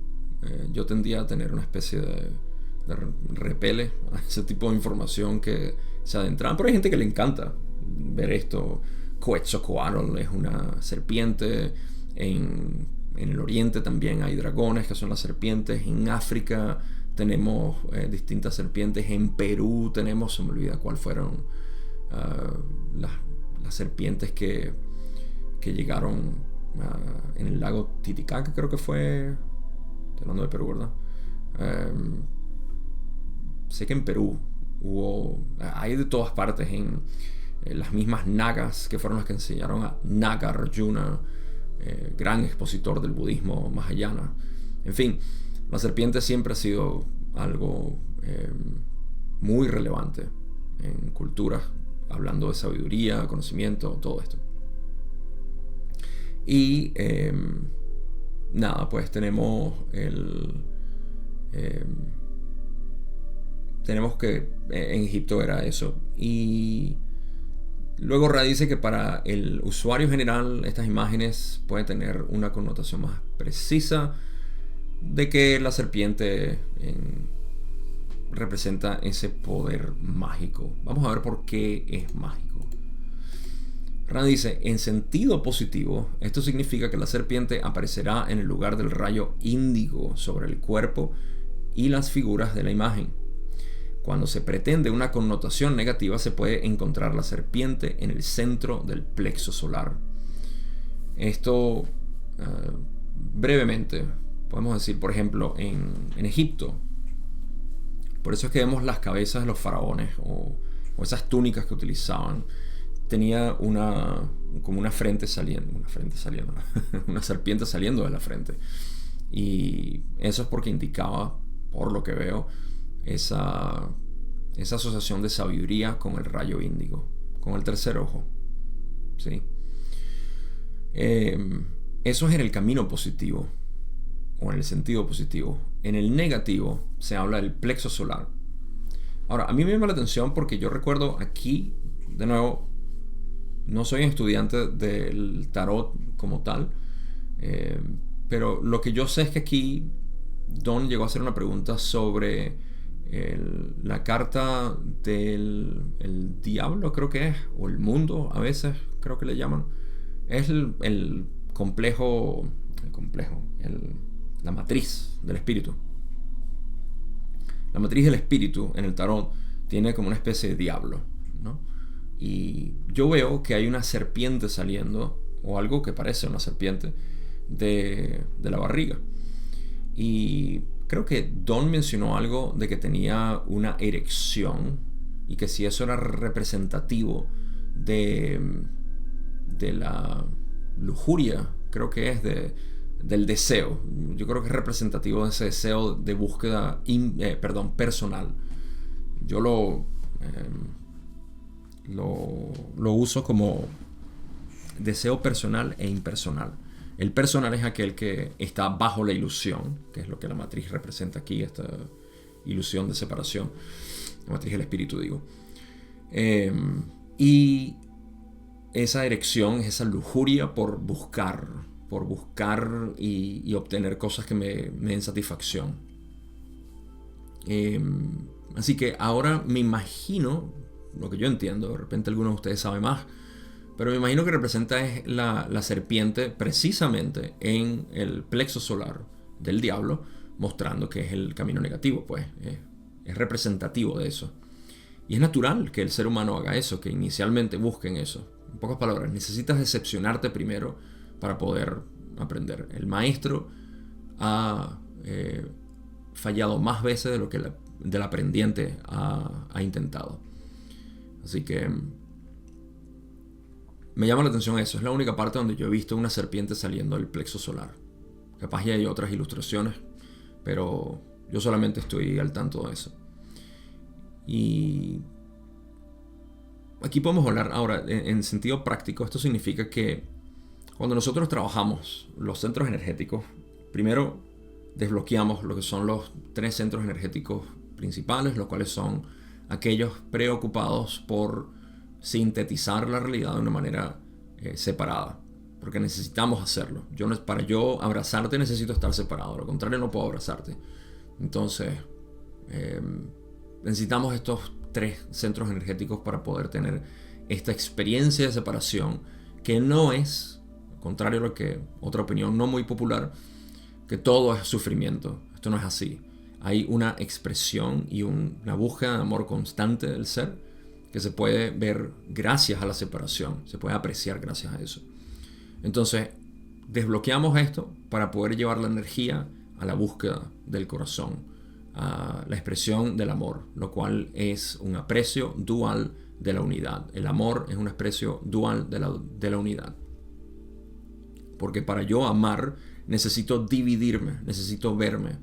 yo tendía a tener una especie de repele a ese tipo de información que se adentra. Pero hay gente que le encanta ver esto. Quetzalcoatl es una serpiente. En el oriente también hay dragones, que son las serpientes. En África tenemos distintas serpientes. En Perú tenemos, se me olvida cuál fueron las serpientes que llegaron en el lago Titicaca, creo que fue. Estoy hablando de Perú, ¿verdad? Sé que en Perú hay de todas partes. En las mismas nagas, que fueron las que enseñaron a Nagarjuna, gran expositor del budismo mahayana. En fin, la serpiente siempre ha sido algo muy relevante en culturas, hablando de sabiduría, conocimiento, todo esto. Y nada, pues tenemos tenemos que en Egipto era eso. Y luego Ra dice que para el usuario general estas imágenes pueden tener una connotación más precisa de que la serpiente representa ese poder mágico. Vamos a ver por qué es mágico. Ra dice, en sentido positivo, esto significa que la serpiente aparecerá en el lugar del rayo índigo sobre el cuerpo y las figuras de la imagen. Cuando se pretende una connotación negativa, se puede encontrar la serpiente en el centro del plexo solar. Esto, brevemente, podemos decir, por ejemplo, en Egipto. Por eso es que vemos las cabezas de los faraones o esas túnicas que utilizaban. Tenía como una frente saliendo, una serpiente saliendo de la frente. Y eso es porque indicaba, por lo que veo, esa asociación de sabiduría con el rayo índigo, con el tercer ojo. ¿Sí? Eso es en el camino positivo, o en el sentido positivo. En el negativo se habla del plexo solar. Ahora, a mí me llama la atención porque yo recuerdo aquí, de nuevo, no soy un estudiante del tarot como tal, pero lo que yo sé es que aquí Don llegó a hacer una pregunta sobre la carta del diablo, creo que es, o el mundo, a veces creo que le llaman. Es el complejo, la matriz del espíritu. La matriz del espíritu en el tarot tiene como una especie de diablo, ¿no? Y yo veo que hay una serpiente saliendo, o algo que parece una serpiente, de la barriga. Y creo que Don mencionó algo de que tenía una erección, y que si eso era representativo de la lujuria, creo que es del deseo. Yo creo que es representativo de ese deseo de búsqueda personal. Yo lo uso como deseo personal e impersonal. El personal es aquel que está bajo la ilusión, que es lo que la matriz representa aquí, esta ilusión de separación, la matriz del espíritu, digo. Y esa erección es esa lujuria por buscar y obtener cosas que me den satisfacción. Así que ahora me imagino, lo que yo entiendo, de repente algunos de ustedes saben más, pero me imagino que representa es la serpiente precisamente en el plexo solar del diablo, mostrando que es el camino negativo, pues es representativo de eso. Y es natural que el ser humano haga eso, que inicialmente busquen eso. En pocas palabras, necesitas decepcionarte primero para poder aprender. El maestro ha fallado más veces de lo que el aprendiente ha intentado. Así que me llama la atención eso. Es la única parte donde yo he visto una serpiente saliendo del plexo solar. Capaz ya hay otras ilustraciones, pero yo solamente estoy al tanto de eso. Y aquí podemos hablar ahora en sentido práctico. Esto significa que cuando nosotros trabajamos los centros energéticos, Primero, desbloqueamos lo que son los 3 centros energéticos principales, los cuales son aquellos preocupados por sintetizar la realidad de una manera separada, porque necesitamos hacerlo. Para yo abrazarte necesito estar separado, lo contrario no puedo abrazarte. Entonces necesitamos estos 3 centros energéticos para poder tener esta experiencia de separación, que no es, contrario a lo que otra opinión no muy popular, que todo es sufrimiento. Esto no es así. Hay una expresión y una búsqueda de amor constante del ser que se puede ver gracias a la separación, se puede apreciar gracias a eso. Entonces, desbloqueamos esto para poder llevar la energía a la búsqueda del corazón, a la expresión del amor, lo cual es un aprecio dual de la unidad. El amor es un aprecio dual de la unidad. Porque para yo amar necesito dividirme, necesito verme.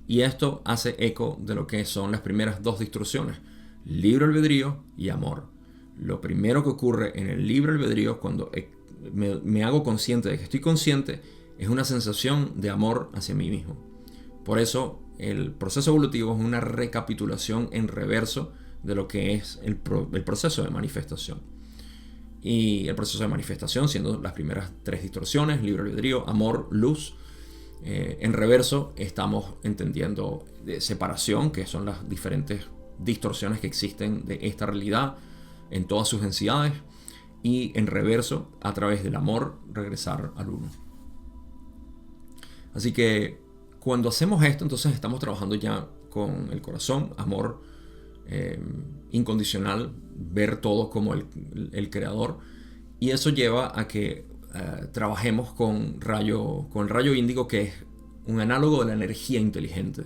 Y esto hace eco de lo que son las primeras 2 distorsiones: libre albedrío y amor. Lo primero que ocurre en el libre albedrío, cuando me hago consciente de que estoy consciente, es una sensación de amor hacia mí mismo. Por eso el proceso evolutivo es una recapitulación en reverso de lo que es el proceso de manifestación. Y el proceso de manifestación, siendo las primeras 3 distorsiones, libre albedrío, amor, luz. En reverso estamos entendiendo de separación, que son las diferentes distorsiones que existen de esta realidad en todas sus densidades. Y en reverso, a través del amor, regresar al uno. Así que cuando hacemos esto, entonces estamos trabajando ya con el corazón, amor incondicional, ver todo como el creador. Y eso lleva a que trabajemos con el rayo índigo, que es un análogo de la energía inteligente.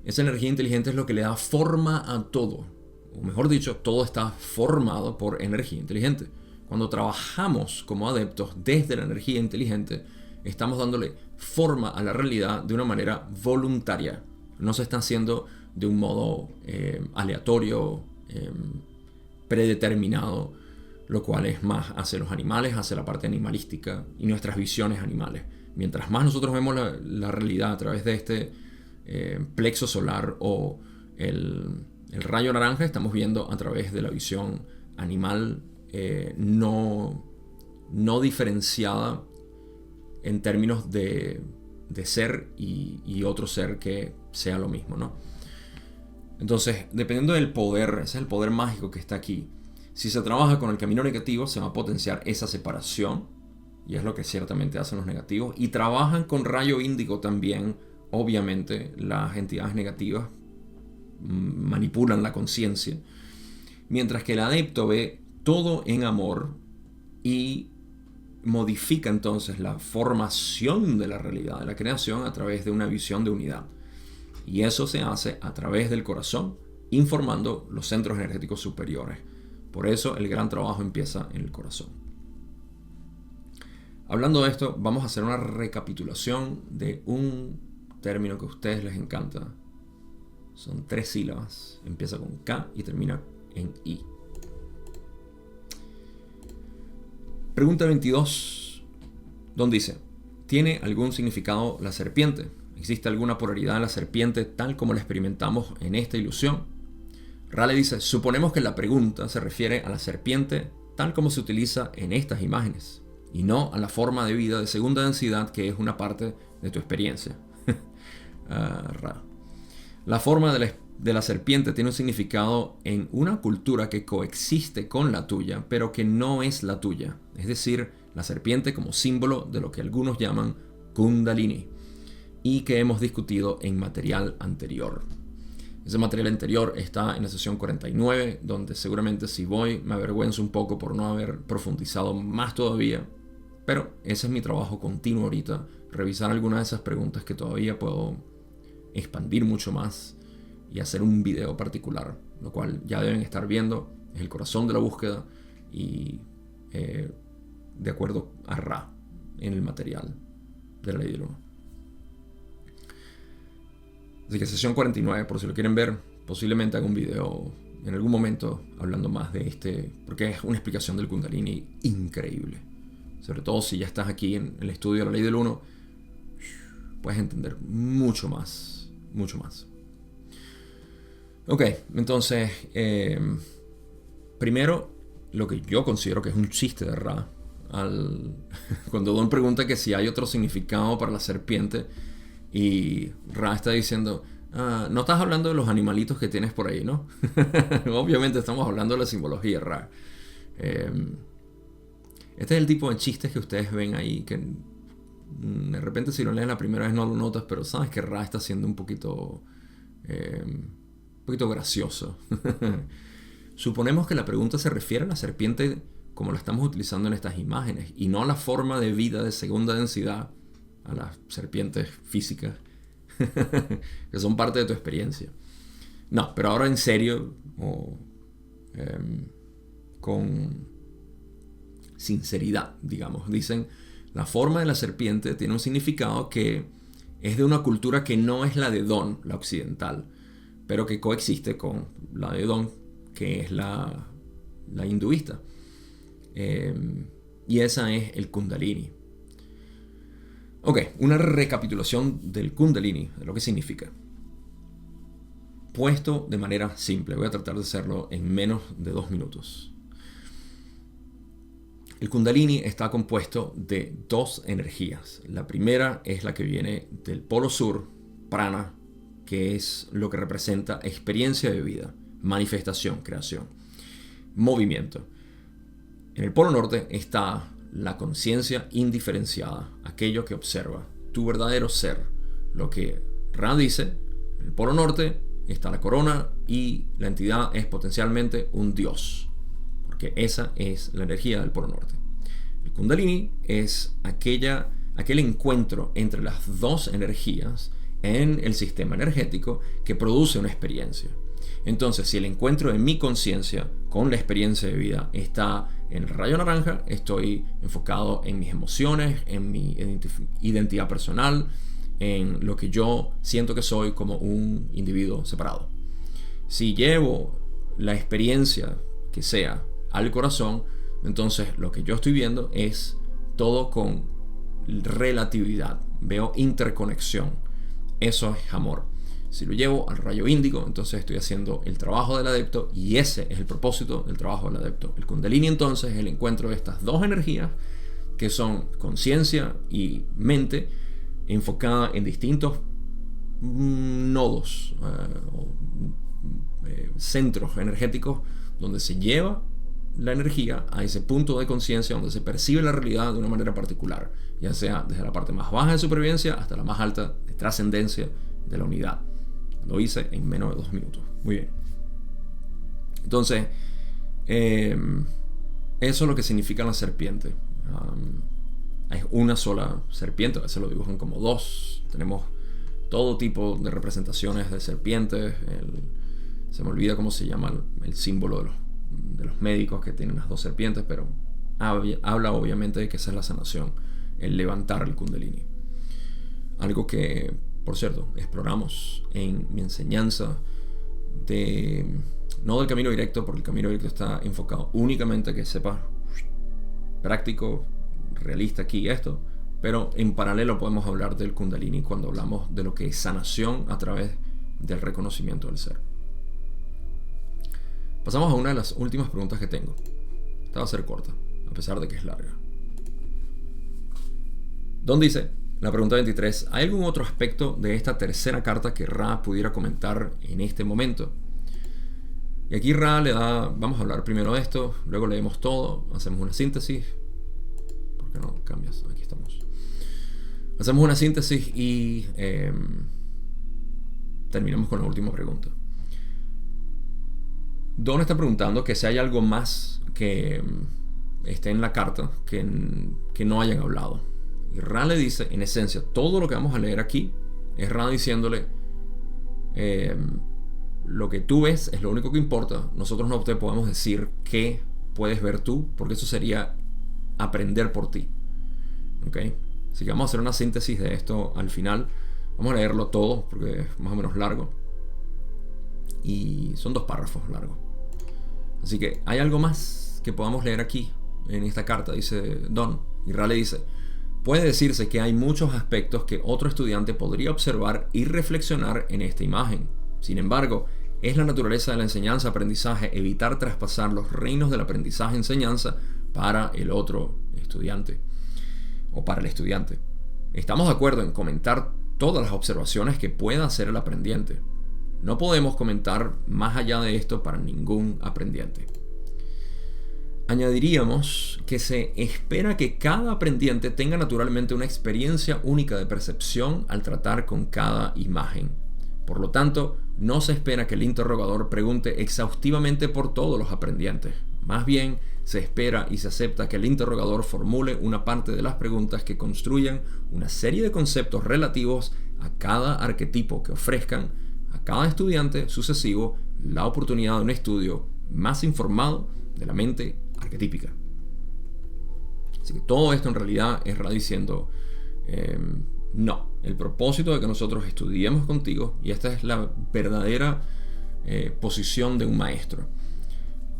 Esa energía inteligente es lo que le da forma a todo. O mejor dicho, todo está formado por energía inteligente. Cuando trabajamos como adeptos desde la energía inteligente, estamos dándole forma a la realidad de una manera voluntaria. No se está haciendo de un modo aleatorio, predeterminado, lo cual es más hacia los animales, hacia la parte animalística y nuestras visiones animales. Mientras más nosotros vemos la realidad a través de este plexo solar o el rayo naranja, estamos viendo a través de la visión animal no diferenciada en términos de ser y otro ser que sea lo mismo, ¿no? Entonces, dependiendo del poder, ese es el poder mágico que está aquí. Si se trabaja con el camino negativo, se va a potenciar esa separación, y es lo que ciertamente hacen los negativos. Y trabajan con rayo índigo también. Obviamente, las entidades negativas manipulan la conciencia, mientras que el adepto ve todo en amor y modifica entonces la formación de la realidad, de la creación, a través de una visión de unidad. Y eso se hace a través del corazón, informando los centros energéticos superiores. Por eso el gran trabajo empieza en el corazón. Hablando de esto, vamos a hacer una recapitulación de un término que a ustedes les encanta. Son 3 sílabas. Empieza con K y termina en I. Pregunta 22, donde dice: ¿tiene algún significado la serpiente? ¿Existe alguna polaridad en la serpiente tal como la experimentamos en esta ilusión? Raleigh dice: suponemos que la pregunta se refiere a la serpiente tal como se utiliza en estas imágenes, y no a la forma de vida de segunda densidad que es una parte de tu experiencia. Raro. La forma de la serpiente tiene un significado en una cultura que coexiste con la tuya, pero que no es la tuya. Es decir, la serpiente como símbolo de lo que algunos llaman Kundalini, y que hemos discutido en material anterior. Ese material anterior está en la sesión 49, donde seguramente si voy me avergüenzo un poco por no haber profundizado más todavía, pero ese es mi trabajo continuo ahorita, revisar algunas de esas preguntas que todavía puedo expandir mucho más y hacer un video particular, lo cual ya deben estar viendo. Es el corazón de la búsqueda y de acuerdo a Ra en el material de la ley del uno. Así que sesión 49, por si lo quieren ver, posiblemente haga un video en algún momento hablando más de este, porque es una explicación del Kundalini increíble. Sobre todo si ya estás aquí en el estudio de la ley del uno, puedes entender mucho más. Mucho más. Ok, entonces, primero, lo que yo considero que es un chiste de Ra, cuando Don pregunta que si hay otro significado para la serpiente, y Ra está diciendo, no estás hablando de los animalitos que tienes por ahí, ¿no? Obviamente estamos hablando de la simbología, Ra. Este es el tipo de chistes que ustedes ven ahí, que de repente si lo lees la primera vez no lo notas, pero sabes que Ra está siendo un poquito gracioso. Suponemos que la pregunta se refiere a la serpiente como la estamos utilizando en estas imágenes, y no a la forma de vida de segunda densidad, a las serpientes físicas que son parte de tu experiencia. No, pero ahora en serio, con sinceridad, digamos, dicen, la forma de la serpiente tiene un significado que es de una cultura que no es la de Don, la occidental, pero que coexiste con la de Don, que es la hinduista. Y esa es el Kundalini. Ok, una recapitulación del Kundalini, de lo que significa. Puesto de manera simple, voy a tratar de hacerlo en menos de 2 minutos. El Kundalini está compuesto de 2 energías. La primera es la que viene del polo sur, prana, que es lo que representa experiencia de vida, manifestación, creación, movimiento. En el polo norte está la conciencia indiferenciada, aquello que observa, tu verdadero ser. Lo que Ra dice, en el polo norte está la corona y la entidad es potencialmente un dios, porque esa es la energía del polo norte. El Kundalini es aquel encuentro entre las 2 energías en el sistema energético que produce una experiencia. Entonces, si el encuentro de mi conciencia con la experiencia de vida está en el rayo naranja, estoy enfocado en mis emociones, en mi identidad personal, en lo que yo siento que soy como un individuo separado. Si llevo la experiencia que sea al corazón, entonces lo que yo estoy viendo es todo con relatividad. Veo interconexión. Eso es amor. Si lo llevo al rayo índigo, entonces estoy haciendo el trabajo del adepto, y ese es el propósito del trabajo del adepto. El Kundalini entonces es el encuentro de estas 2 energías que son conciencia y mente enfocada en distintos nodos centros energéticos donde se lleva la energía a ese punto de conciencia donde se percibe la realidad de una manera particular, ya sea desde la parte más baja de supervivencia hasta la más alta de trascendencia de la unidad. Lo hice en menos de 2 minutos. Muy bien. Entonces, eso es lo que significa la serpiente. Hay una sola serpiente, a veces lo dibujan como 2. Tenemos todo tipo de representaciones de serpientes. Se me olvida cómo se llama el símbolo de los médicos que tienen las 2 serpientes, pero habla obviamente de que esa es la sanación, el levantar el Kundalini. Algo que, por cierto, exploramos en mi enseñanza no del camino directo, porque el camino directo está enfocado únicamente a que sepas práctico, realista aquí y esto, pero en paralelo podemos hablar del Kundalini cuando hablamos de lo que es sanación a través del reconocimiento del ser. Pasamos a una de las últimas preguntas que tengo. Esta va a ser corta, a pesar de que es larga. Don dice, la pregunta 23, ¿hay algún otro aspecto de esta tercera carta que Ra pudiera comentar en este momento? Y aquí Ra le da, vamos a hablar primero de esto, luego leemos todo, hacemos una síntesis. ¿Por qué no cambias? Aquí estamos. Hacemos una síntesis y terminamos con la última pregunta. Don está preguntando que si hay algo más que esté en la carta que no hayan hablado. Y Ra le dice, en esencia, todo lo que vamos a leer aquí es Ra diciéndole, lo que tú ves es lo único que importa. Nosotros no te podemos decir qué puedes ver tú, porque eso sería aprender por ti. ¿Ok? Así que vamos a hacer una síntesis de esto al final. Vamos a leerlo todo porque es más o menos largo. Y son 2 párrafos largos. Así que, ¿hay algo más que podamos leer aquí en esta carta? Dice Don. Y Ra le dice, Puede decirse que hay muchos aspectos que otro estudiante podría observar y reflexionar en esta imagen. Sin embargo, es la naturaleza de la enseñanza-aprendizaje evitar traspasar los reinos del aprendizaje-enseñanza para el otro estudiante o para el estudiante. Estamos de acuerdo en comentar todas las observaciones que pueda hacer el aprendiente. No podemos comentar más allá de esto para ningún aprendiente. Añadiríamos que se espera que cada aprendiente tenga naturalmente una experiencia única de percepción al tratar con cada imagen. Por lo tanto, no se espera que el interrogador pregunte exhaustivamente por todos los aprendientes. Más bien, se espera y se acepta que el interrogador formule una parte de las preguntas que construyan una serie de conceptos relativos a cada arquetipo que ofrezcan a cada estudiante sucesivo la oportunidad de un estudio más informado de la mente arquetípica. Así que todo esto en realidad es Ra diciendo no, el propósito de que nosotros estudiemos contigo, y esta es la verdadera posición de un maestro.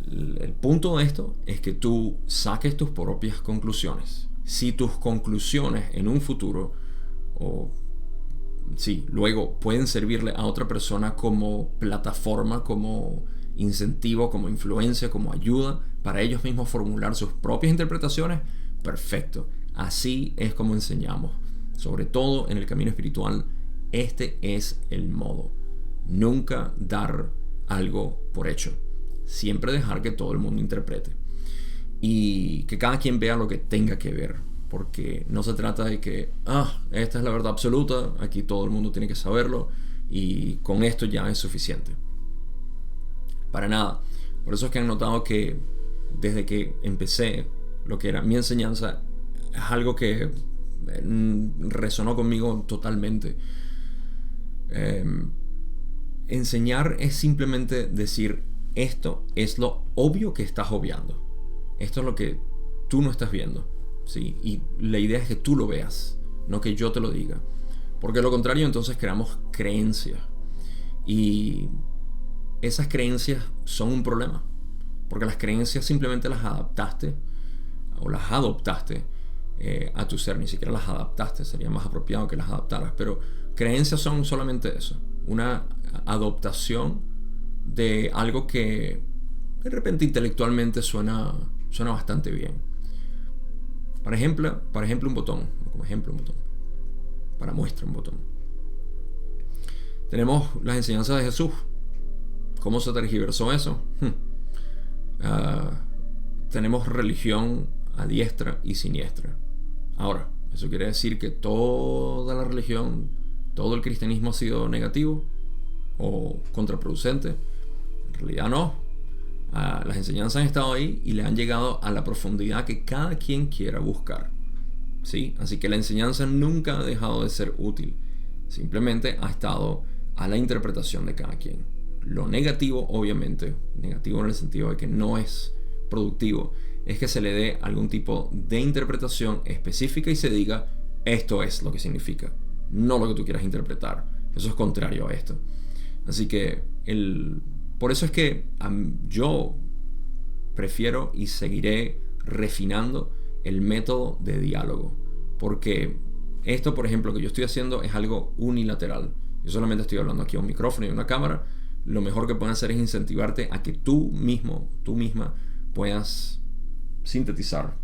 El punto de esto es que tú saques tus propias conclusiones. Si tus conclusiones en un futuro luego pueden servirle a otra persona como plataforma, como incentivo, como influencia, como ayuda para ellos mismos formular sus propias interpretaciones, perfecto. Así es como enseñamos. Sobre todo en el camino espiritual, este es el modo. Nunca dar algo por hecho. Siempre dejar que todo el mundo interprete. Y que cada quien vea lo que tenga que ver. Porque no se trata de que, esta es la verdad absoluta, aquí todo el mundo tiene que saberlo y con esto ya es suficiente. Para nada. Por eso es que han notado que desde que empecé lo que era mi enseñanza, es algo que resonó conmigo totalmente. Enseñar es simplemente decir, esto es lo obvio que estás obviando. Esto es lo que tú no estás viendo. ¿Sí? Y la idea es que tú lo veas, no que yo te lo diga. Porque de lo contrario entonces creamos creencias. Y esas creencias son un problema. Porque las creencias simplemente las adaptaste o las adoptaste a tu ser. Ni siquiera las adaptaste, sería más apropiado que las adaptaras. Pero creencias son solamente eso. Una adoptación de algo que de repente intelectualmente suena bastante bien. Para ejemplo un botón. Como ejemplo un botón. Para muestra un botón. Tenemos las enseñanzas de Jesús. ¿Cómo se tergiversó eso? Tenemos religión a diestra y siniestra. Ahora, ¿eso quiere decir que toda la religión, todo el cristianismo ha sido negativo o contraproducente? En realidad no. Las enseñanzas han estado ahí y le han llegado a la profundidad que cada quien quiera buscar. ¿Sí? Así que la enseñanza nunca ha dejado de ser útil. Simplemente ha estado a la interpretación de cada quien. Lo negativo, obviamente, negativo en el sentido de que no es productivo, es que se le dé algún tipo de interpretación específica y se diga, esto es lo que significa, no lo que tú quieras interpretar. Eso es contrario a esto. Así que por eso es que yo prefiero y seguiré refinando el método de diálogo. Porque esto, por ejemplo, que yo estoy haciendo es algo unilateral. Yo solamente estoy hablando aquí a un micrófono y a una cámara. Lo mejor que pueden hacer es incentivarte a que tú misma puedas sintetizar,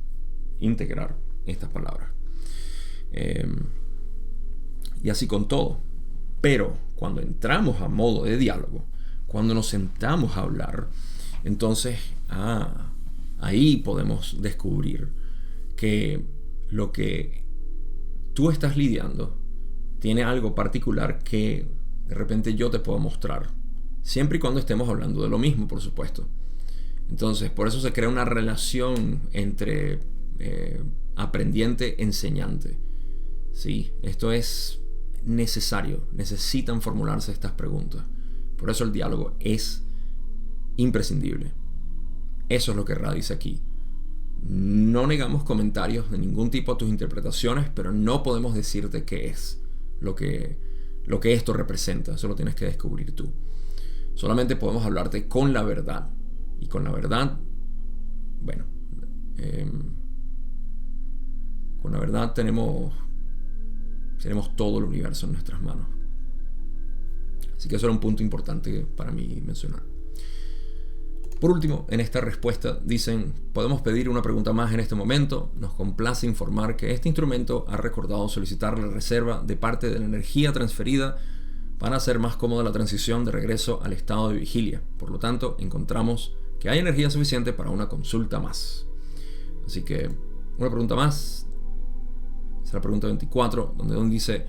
integrar estas palabras. Y así con todo. Pero cuando entramos a modo de diálogo, cuando nos sentamos a hablar, entonces ahí podemos descubrir que lo que tú estás lidiando tiene algo particular que de repente yo te puedo mostrar, siempre y cuando estemos hablando de lo mismo, por supuesto. Entonces, por eso se crea una relación entre aprendiente-enseñante. Sí, esto es necesario, necesitan formularse estas preguntas. Por eso el diálogo es imprescindible. Eso es lo que Ra dice aquí. No negamos comentarios de ningún tipo a tus interpretaciones, pero no podemos decirte qué es lo que esto representa. Eso lo tienes que descubrir tú. Solamente podemos hablarte con la verdad. Y con la verdad, bueno, Con la verdad tenemos todo el universo en nuestras manos. Así que eso era un punto importante para mí mencionar. Por último, en esta respuesta dicen: podemos pedir una pregunta más en este momento. Nos complace informar que este instrumento ha recordado solicitar la reserva de parte de la energía transferida para hacer más cómoda la transición de regreso al estado de vigilia. Por lo tanto, encontramos que hay energía suficiente para una consulta más. Así que una pregunta más. Es la pregunta 24, donde Don dice: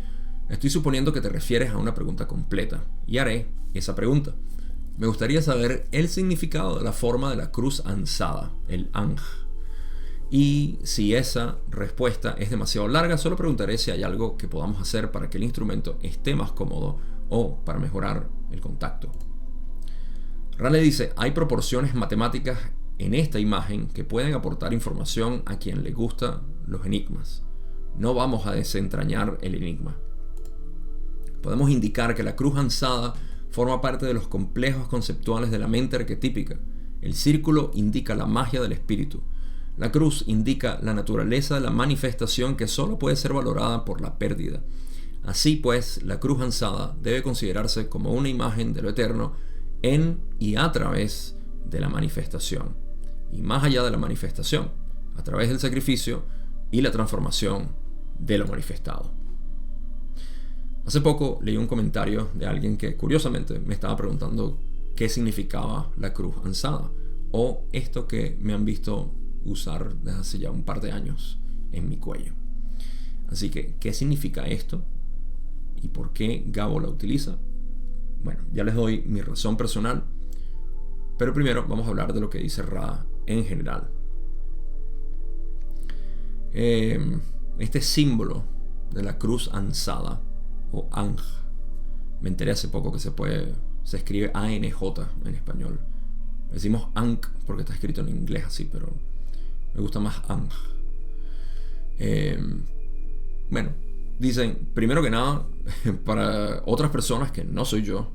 estoy suponiendo que te refieres a una pregunta completa y haré esa pregunta. Me gustaría saber el significado de la forma de la cruz ansada, el Ankh. Y si esa respuesta es demasiado larga, solo preguntaré si hay algo que podamos hacer para que el instrumento esté más cómodo o para mejorar el contacto. Rale dice: hay proporciones matemáticas en esta imagen que pueden aportar información a quien le gustan los enigmas. No vamos a desentrañar el enigma. Podemos indicar que la cruz ansada forma parte de los complejos conceptuales de la mente arquetípica. El círculo indica la magia del espíritu. La cruz indica la naturaleza de la manifestación que solo puede ser valorada por la pérdida. Así pues, la cruz ansada debe considerarse como una imagen de lo eterno en y a través de la manifestación. Y más allá de la manifestación, a través del sacrificio y la transformación de lo manifestado. Hace poco leí un comentario de alguien que curiosamente me estaba preguntando qué significaba la cruz ansada, o esto que me han visto usar desde hace ya un par de años en mi cuello. Así que, ¿qué significa esto? ¿Y por qué Gabo la utiliza? Bueno, ya les doy mi razón personal, pero primero vamos a hablar de lo que dice Ra en general. Este símbolo de la cruz ansada o Ankh, me enteré hace poco que se escribe A-N-J en español. Decimos Ankh porque está escrito en inglés así, pero me gusta más Ankh. Bueno, dicen, primero que nada, para otras personas que no soy yo,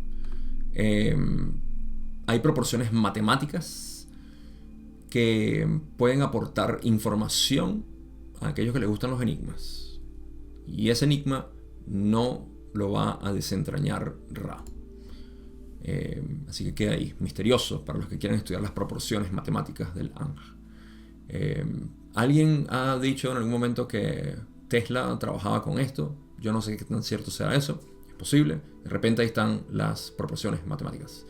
hay proporciones matemáticas que pueden aportar información a aquellos que les gustan los enigmas. Y ese enigma no lo va a desentrañar Ra. Así que queda ahí, misterioso para los que quieran estudiar las proporciones matemáticas del Ankh. Alguien ha dicho en algún momento que Tesla trabajaba con esto. Yo no sé qué tan cierto sea eso. Es posible. De repente ahí están las proporciones matemáticas.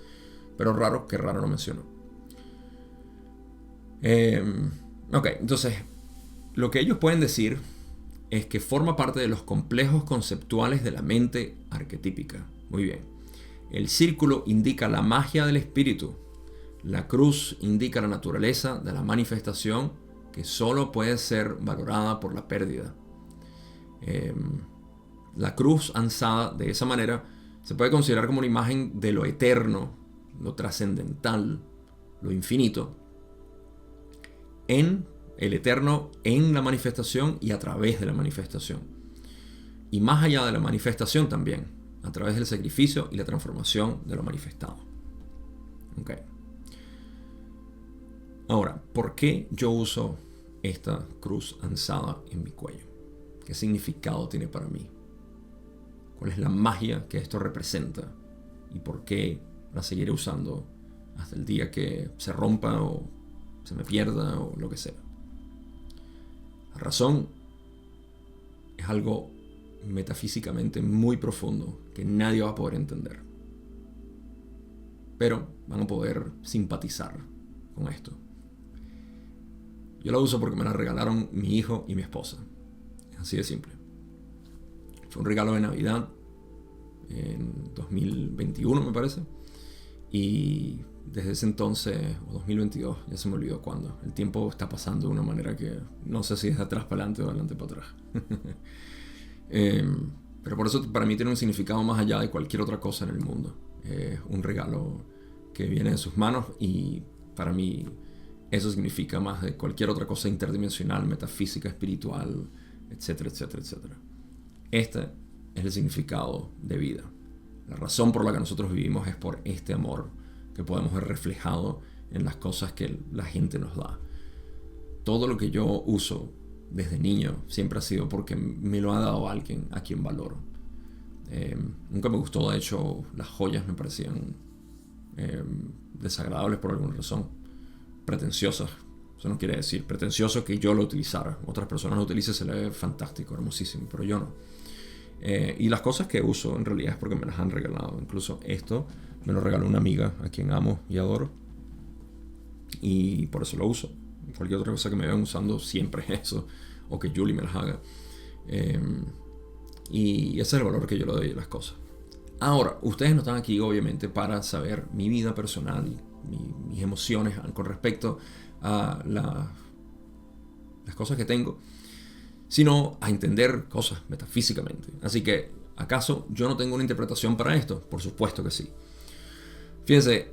Pero raro que Ra lo mencionó. Ok, entonces lo que ellos pueden decir es que forma parte de los complejos conceptuales de la mente arquetípica. Muy bien. El círculo indica la magia del espíritu. La cruz indica la naturaleza de la manifestación que solo puede ser valorada por la pérdida. La cruz ansada de esa manera se puede considerar como una imagen de lo eterno, lo trascendental, lo infinito, en el eterno, en la manifestación y a través de la manifestación. Y más allá de la manifestación también, a través del sacrificio y la transformación de lo manifestado. Okay. Ahora, ¿por qué yo uso esta cruz ansada en mi cuello? ¿Qué significado tiene para mí? ¿Cuál es la magia que esto representa? ¿Y por qué la seguiré usando hasta el día que se rompa o se me pierda o lo que sea? La razón es algo metafísicamente muy profundo que nadie va a poder entender. Pero van a poder simpatizar con esto. Yo la uso porque me la regalaron mi hijo y mi esposa. Es así de simple. Fue un regalo de Navidad en 2021, me parece. Y desde ese entonces, o 2022, ya se me olvidó cuándo. El tiempo está pasando de una manera que no sé si es de atrás para adelante o de adelante para atrás. Pero por eso para mí tiene un significado más allá de cualquier otra cosa en el mundo. Es un regalo que viene de sus manos y para mí eso significa más de cualquier otra cosa interdimensional, metafísica, espiritual, etcétera, etcétera, etcétera. Este es el significado de vida. La razón por la que nosotros vivimos es por este amor que podemos ver reflejado en las cosas que la gente nos da. Todo lo que yo uso desde niño siempre ha sido porque me lo ha dado alguien a quien valoro. Nunca me gustó, de hecho, las joyas me parecían desagradables por alguna razón, pretenciosas. Eso no quiere decir pretencioso que yo lo utilizara. Otras personas lo utilicen, se le ve fantástico, hermosísimo, pero yo no. Y las cosas que uso en realidad es porque me las han regalado. Incluso esto me lo regaló una amiga a quien amo y adoro, y por eso lo uso. Cualquier otra cosa que me vean usando siempre es eso, o que Julie me las haga. Y ese es el valor que yo le doy a las cosas. Ahora, ustedes no están aquí obviamente para saber mi vida personal y mis emociones con respecto a las cosas que tengo, sino a entender cosas metafísicamente. Así que, ¿acaso yo no tengo una interpretación para esto? Por supuesto que sí. Fíjense,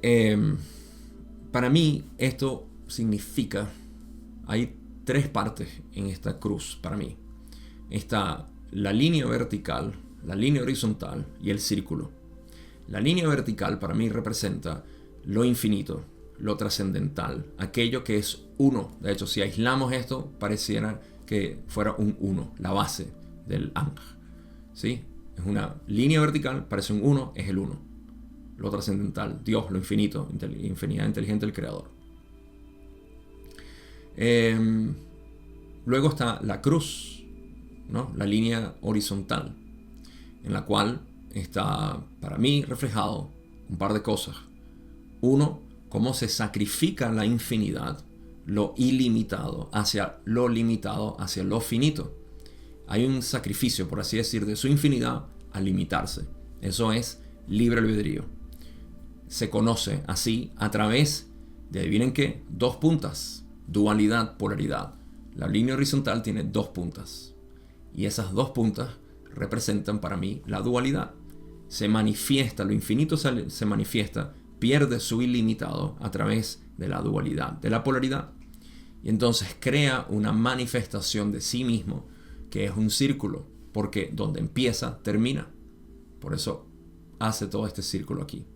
para mí esto significa, hay tres partes en esta cruz para mí. Está la línea vertical, la línea horizontal y el círculo. La línea vertical para mí representa lo infinito, lo trascendental, aquello que es uno. De hecho, si aislamos esto, pareciera que fuera un uno, la base del Ankh. ¿Sí? Es una línea vertical, parece un uno, es el uno. Lo trascendental, Dios, lo infinito, infinidad inteligente, el creador. Luego está la cruz, ¿no? La línea horizontal, en la cual está para mí reflejado un par de cosas. Uno, cómo se sacrifica la infinidad, lo ilimitado, hacia lo limitado, hacia lo finito. Hay un sacrificio, por así decir, de su infinidad a limitarse. Eso es libre albedrío. Se conoce así a través de, adivinen qué, dos puntas. Dualidad, polaridad. La línea horizontal tiene dos puntas. Y esas dos puntas representan para mí la dualidad. Se manifiesta, lo infinito se manifiesta, pierde su ilimitado a través de la dualidad, de la polaridad. Y entonces crea una manifestación de sí mismo, que es un círculo, porque donde empieza, termina. Por eso hace todo este círculo aquí.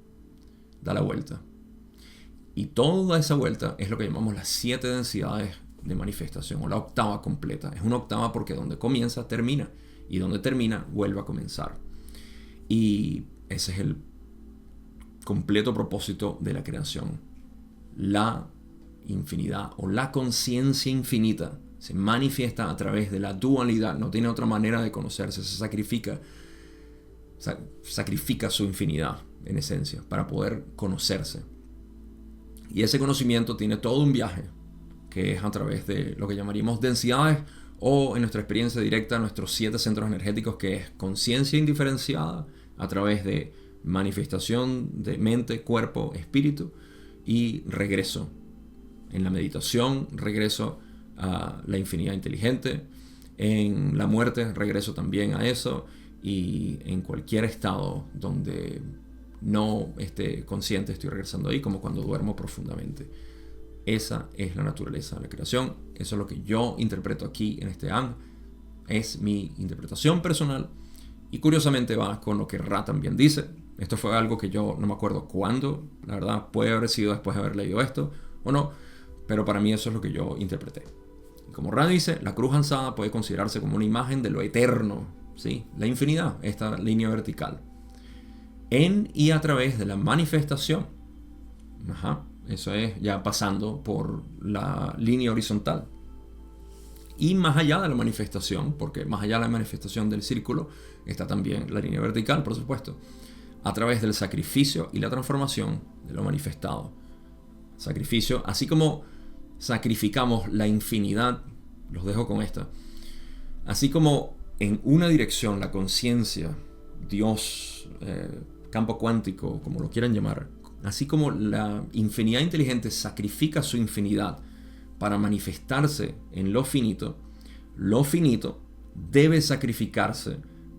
Da la vuelta. Y toda esa vuelta es lo que llamamos las 7 densidades de manifestación, o la octava completa. Es una octava porque donde comienza, termina. Y donde termina, vuelve a comenzar. Y ese es el completo propósito de la creación. La infinidad o la conciencia infinita se manifiesta a través de la dualidad. No tiene otra manera de conocerse. Se sacrifica su infinidad en esencia para poder conocerse. Y ese conocimiento tiene todo un viaje que es a través de lo que llamaríamos densidades, o en nuestra experiencia directa nuestros 7 centros energéticos, que es conciencia indiferenciada a través de manifestación de mente, cuerpo, espíritu, y regreso en la meditación, regreso a la infinidad inteligente, en la muerte regreso también a eso, y en cualquier estado donde no esté consciente estoy regresando ahí, como cuando duermo profundamente. Esa es la naturaleza de la creación. Eso es lo que yo interpreto aquí en este Ankh. Es mi interpretación personal. Y curiosamente va con lo que Ra también dice. Esto fue algo que yo no me acuerdo cuándo. La verdad puede haber sido después de haber leído esto o no. Pero para mí eso es lo que yo interpreté. Y como Ra dice, la cruz alzada puede considerarse como una imagen de lo eterno. ¿Sí? La infinidad, esta línea vertical. En y a través de la manifestación. Eso es ya pasando por la línea horizontal. Y más allá de la manifestación, porque más allá de la manifestación del círculo, está también la línea vertical, por supuesto. A través del sacrificio y la transformación de lo manifestado. Sacrificio, así como sacrificamos la infinidad, los dejo con esta. Así como en una dirección la conciencia, Dios, campo cuántico, como lo quieran llamar, así como la infinidad inteligente sacrifica su infinidad para manifestarse en lo finito debe sacrificarse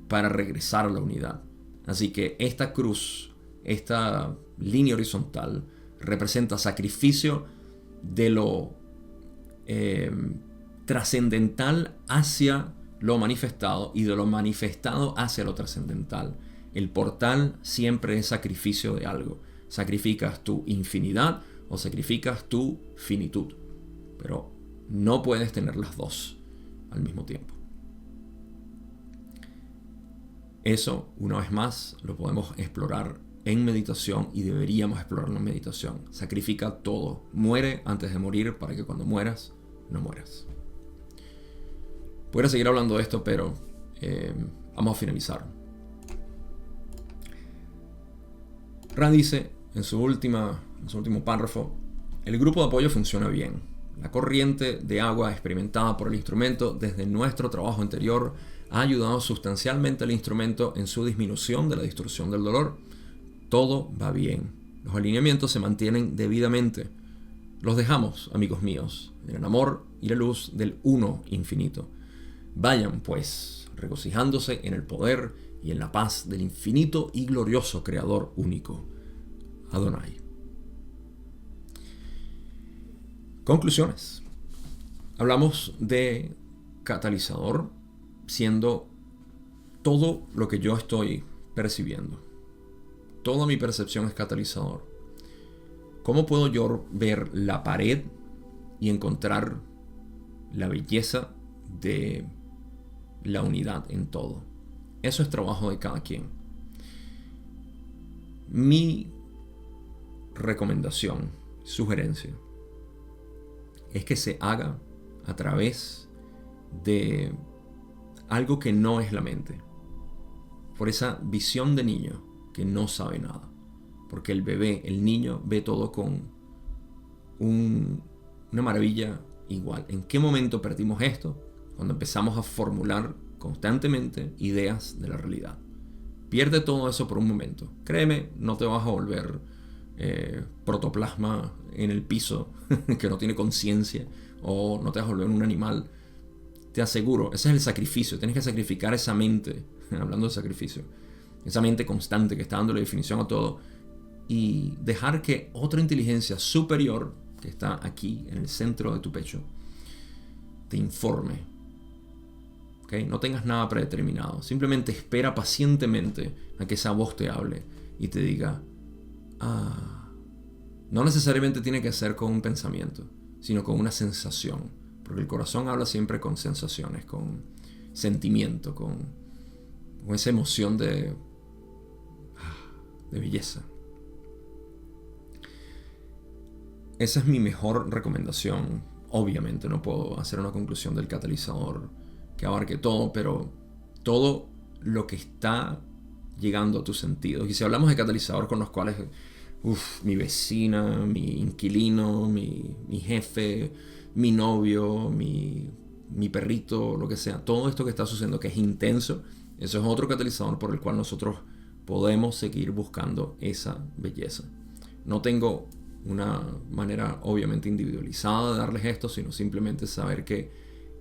para regresar a la unidad. Así que esta cruz, esta línea horizontal, representa sacrificio de lo trascendental hacia lo manifestado y de lo manifestado hacia lo trascendental. El portal siempre es sacrificio de algo. Sacrificas tu infinidad o sacrificas tu finitud. Pero no puedes tener las dos. al mismo tiempo. Eso, una vez más, lo podemos explorar en meditación y deberíamos explorarlo en meditación. Sacrifica todo. Muere antes de morir para que cuando mueras, no mueras. Podría seguir hablando de esto, pero vamos a finalizar. Rand dice en su último párrafo: el grupo de apoyo funciona bien. La corriente de agua experimentada por el instrumento desde nuestro trabajo anterior ha ayudado sustancialmente al instrumento en su disminución de la distorsión del dolor. Todo va bien. Los alineamientos se mantienen debidamente. Los dejamos, amigos míos, en el amor y la luz del Uno infinito. Vayan, pues, regocijándose en el poder y en la paz del infinito y glorioso Creador único, Adonai. Conclusiones. Hablamos de catalizador siendo todo lo que yo estoy percibiendo. Toda mi percepción es catalizador. ¿Cómo puedo yo ver la pared y encontrar la belleza de la unidad en todo? Eso es trabajo de cada quien. Mi recomendación, sugerencia, es que se haga a través de algo que no es la mente, por esa visión de niño que no sabe nada, porque el niño ve todo con una maravilla igual. ¿En qué momento perdimos esto? Cuando empezamos a formular constantemente ideas de la realidad. Pierde todo eso por un momento. Créeme, no te vas a volver protoplasma en el piso que no tiene conciencia, o no te vas a volver un animal. Te aseguro, ese es el sacrificio. Tienes que sacrificar esa mente, hablando de sacrificio, esa mente constante que está dando la definición a todo, y dejar que otra inteligencia superior que está aquí en el centro de tu pecho te informe. ¿Okay? No tengas nada predeterminado. Simplemente espera pacientemente a que esa voz te hable y te diga: no necesariamente tiene que ser con un pensamiento, sino con una sensación, porque el corazón habla siempre con sensaciones, con sentimiento, con esa emoción de belleza. Esa es mi mejor recomendación. Obviamente no puedo hacer una conclusión del catalizador que abarque todo, pero todo lo que está llegando a tus sentidos. Y si hablamos de catalizador con los cuales mi vecina, mi inquilino, mi jefe, mi novio, mi perrito, lo que sea, todo esto que está sucediendo, que es intenso, eso es otro catalizador por el cual nosotros podemos seguir buscando esa belleza. No tengo una manera obviamente individualizada de darles esto, sino simplemente saber que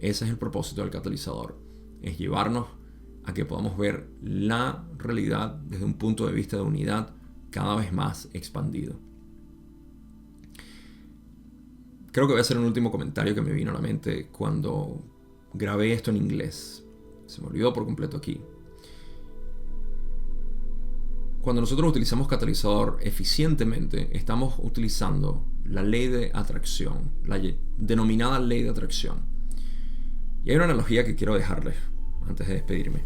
ese es el propósito del catalizador, es llevarnos a que podamos ver la realidad desde un punto de vista de unidad cada vez más expandido. Creo que voy a hacer un último comentario que me vino a la mente cuando grabé esto en inglés. Se me olvidó por completo aquí. Cuando nosotros utilizamos catalizador eficientemente, estamos utilizando la ley de atracción, la denominada ley de atracción. Y hay una analogía que quiero dejarles antes de despedirme.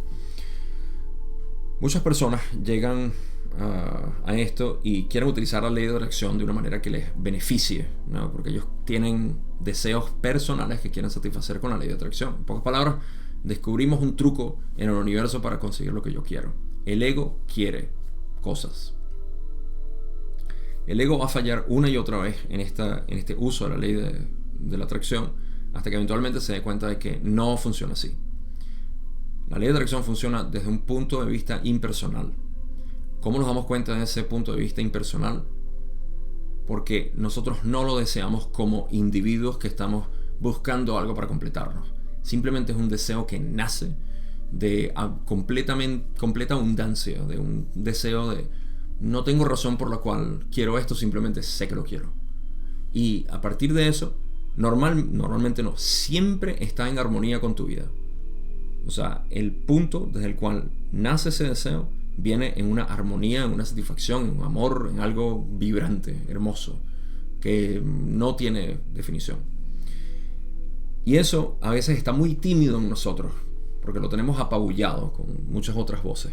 Muchas personas llegan a esto y quieren utilizar la ley de atracción de una manera que les beneficie, ¿no? Porque ellos tienen deseos personales que quieren satisfacer con la ley de atracción. En pocas palabras, descubrimos un truco en el universo para conseguir lo que yo quiero. El ego quiere cosas. El ego va a fallar una y otra vez en este uso de la ley de la atracción, hasta que eventualmente se dé cuenta de que no funciona así. La ley de atracción funciona desde un punto de vista impersonal. ¿Cómo nos damos cuenta de ese punto de vista impersonal? Porque nosotros no lo deseamos como individuos que estamos buscando algo para completarnos. Simplemente es un deseo que nace de completa abundancia, de un deseo de no tengo razón por la cual quiero esto, simplemente sé que lo quiero. Y a partir de eso, normalmente no, siempre está en armonía con tu vida. O sea, el punto desde el cual nace ese deseo viene en una armonía, en una satisfacción, en un amor, en algo vibrante, hermoso, que no tiene definición. Y eso a veces está muy tímido en nosotros, porque lo tenemos apabullado con muchas otras voces.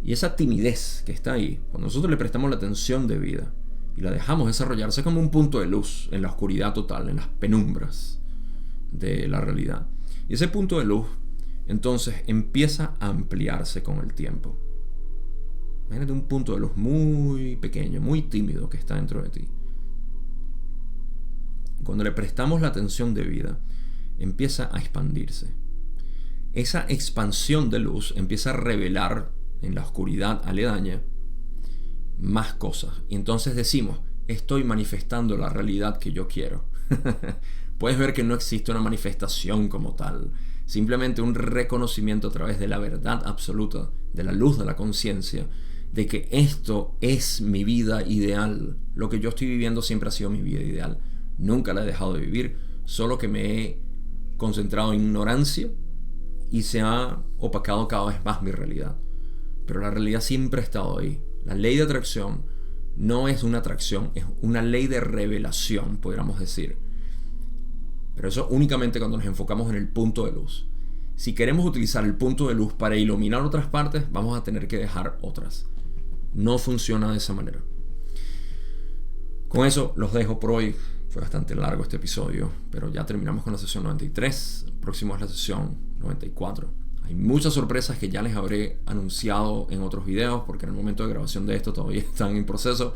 Y esa timidez que está ahí, cuando nosotros le prestamos la atención debida y la dejamos desarrollarse como un punto de luz en la oscuridad total, en las penumbras de la realidad. Y ese punto de luz entonces empieza a ampliarse con el tiempo. Imagínate un punto de luz muy pequeño, muy tímido que está dentro de ti. Cuando le prestamos la atención debida, empieza a expandirse. Esa expansión de luz empieza a revelar en la oscuridad aledaña más cosas. Y entonces decimos, estoy manifestando la realidad que yo quiero. Puedes ver que no existe una manifestación como tal, simplemente un reconocimiento a través de la verdad absoluta, de la luz de la conciencia, de que esto es mi vida ideal. Lo que yo estoy viviendo siempre ha sido mi vida ideal. Nunca la he dejado de vivir, solo que me he concentrado en ignorancia y se ha opacado cada vez más mi realidad. Pero la realidad siempre ha estado ahí. La ley de atracción no es una atracción, es una ley de revelación, podríamos decir. Pero eso únicamente cuando nos enfocamos en el punto de luz. Si queremos utilizar el punto de luz para iluminar otras partes, vamos a tener que dejar otras. No funciona de esa manera. Con eso los dejo por hoy. Fue bastante largo este episodio, pero ya terminamos con la sesión 93. El próximo es la sesión 94. Hay muchas sorpresas que ya les habré anunciado en otros videos, porque en el momento de grabación de esto todavía están en proceso.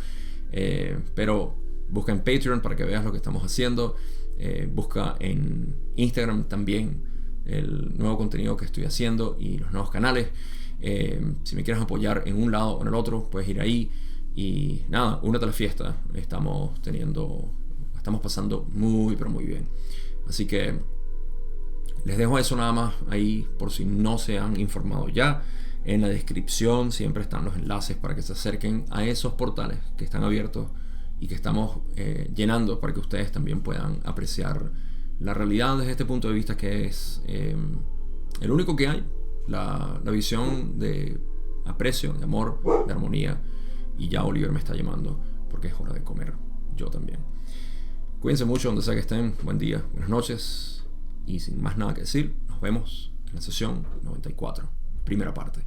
Pero busca en Patreon para que veas lo que estamos haciendo. Busca en Instagram también el nuevo contenido que estoy haciendo y los nuevos canales. Si me quieres apoyar en un lado o en el otro, puedes ir ahí. Y nada, únete a la fiesta. Estamos pasando muy, pero muy bien. Así que les dejo eso nada más ahí por si no se han informado ya. En la descripción siempre están los enlaces para que se acerquen a esos portales que están abiertos y que estamos llenando para que ustedes también puedan apreciar la realidad desde este punto de vista que es el único que hay. La visión de aprecio, de amor, de armonía. Y ya Oliver me está llamando porque es hora de comer. Yo también. Cuídense mucho donde sea que estén. Buen día, buenas noches. Y sin más nada que decir, nos vemos en la sesión 94, primera parte.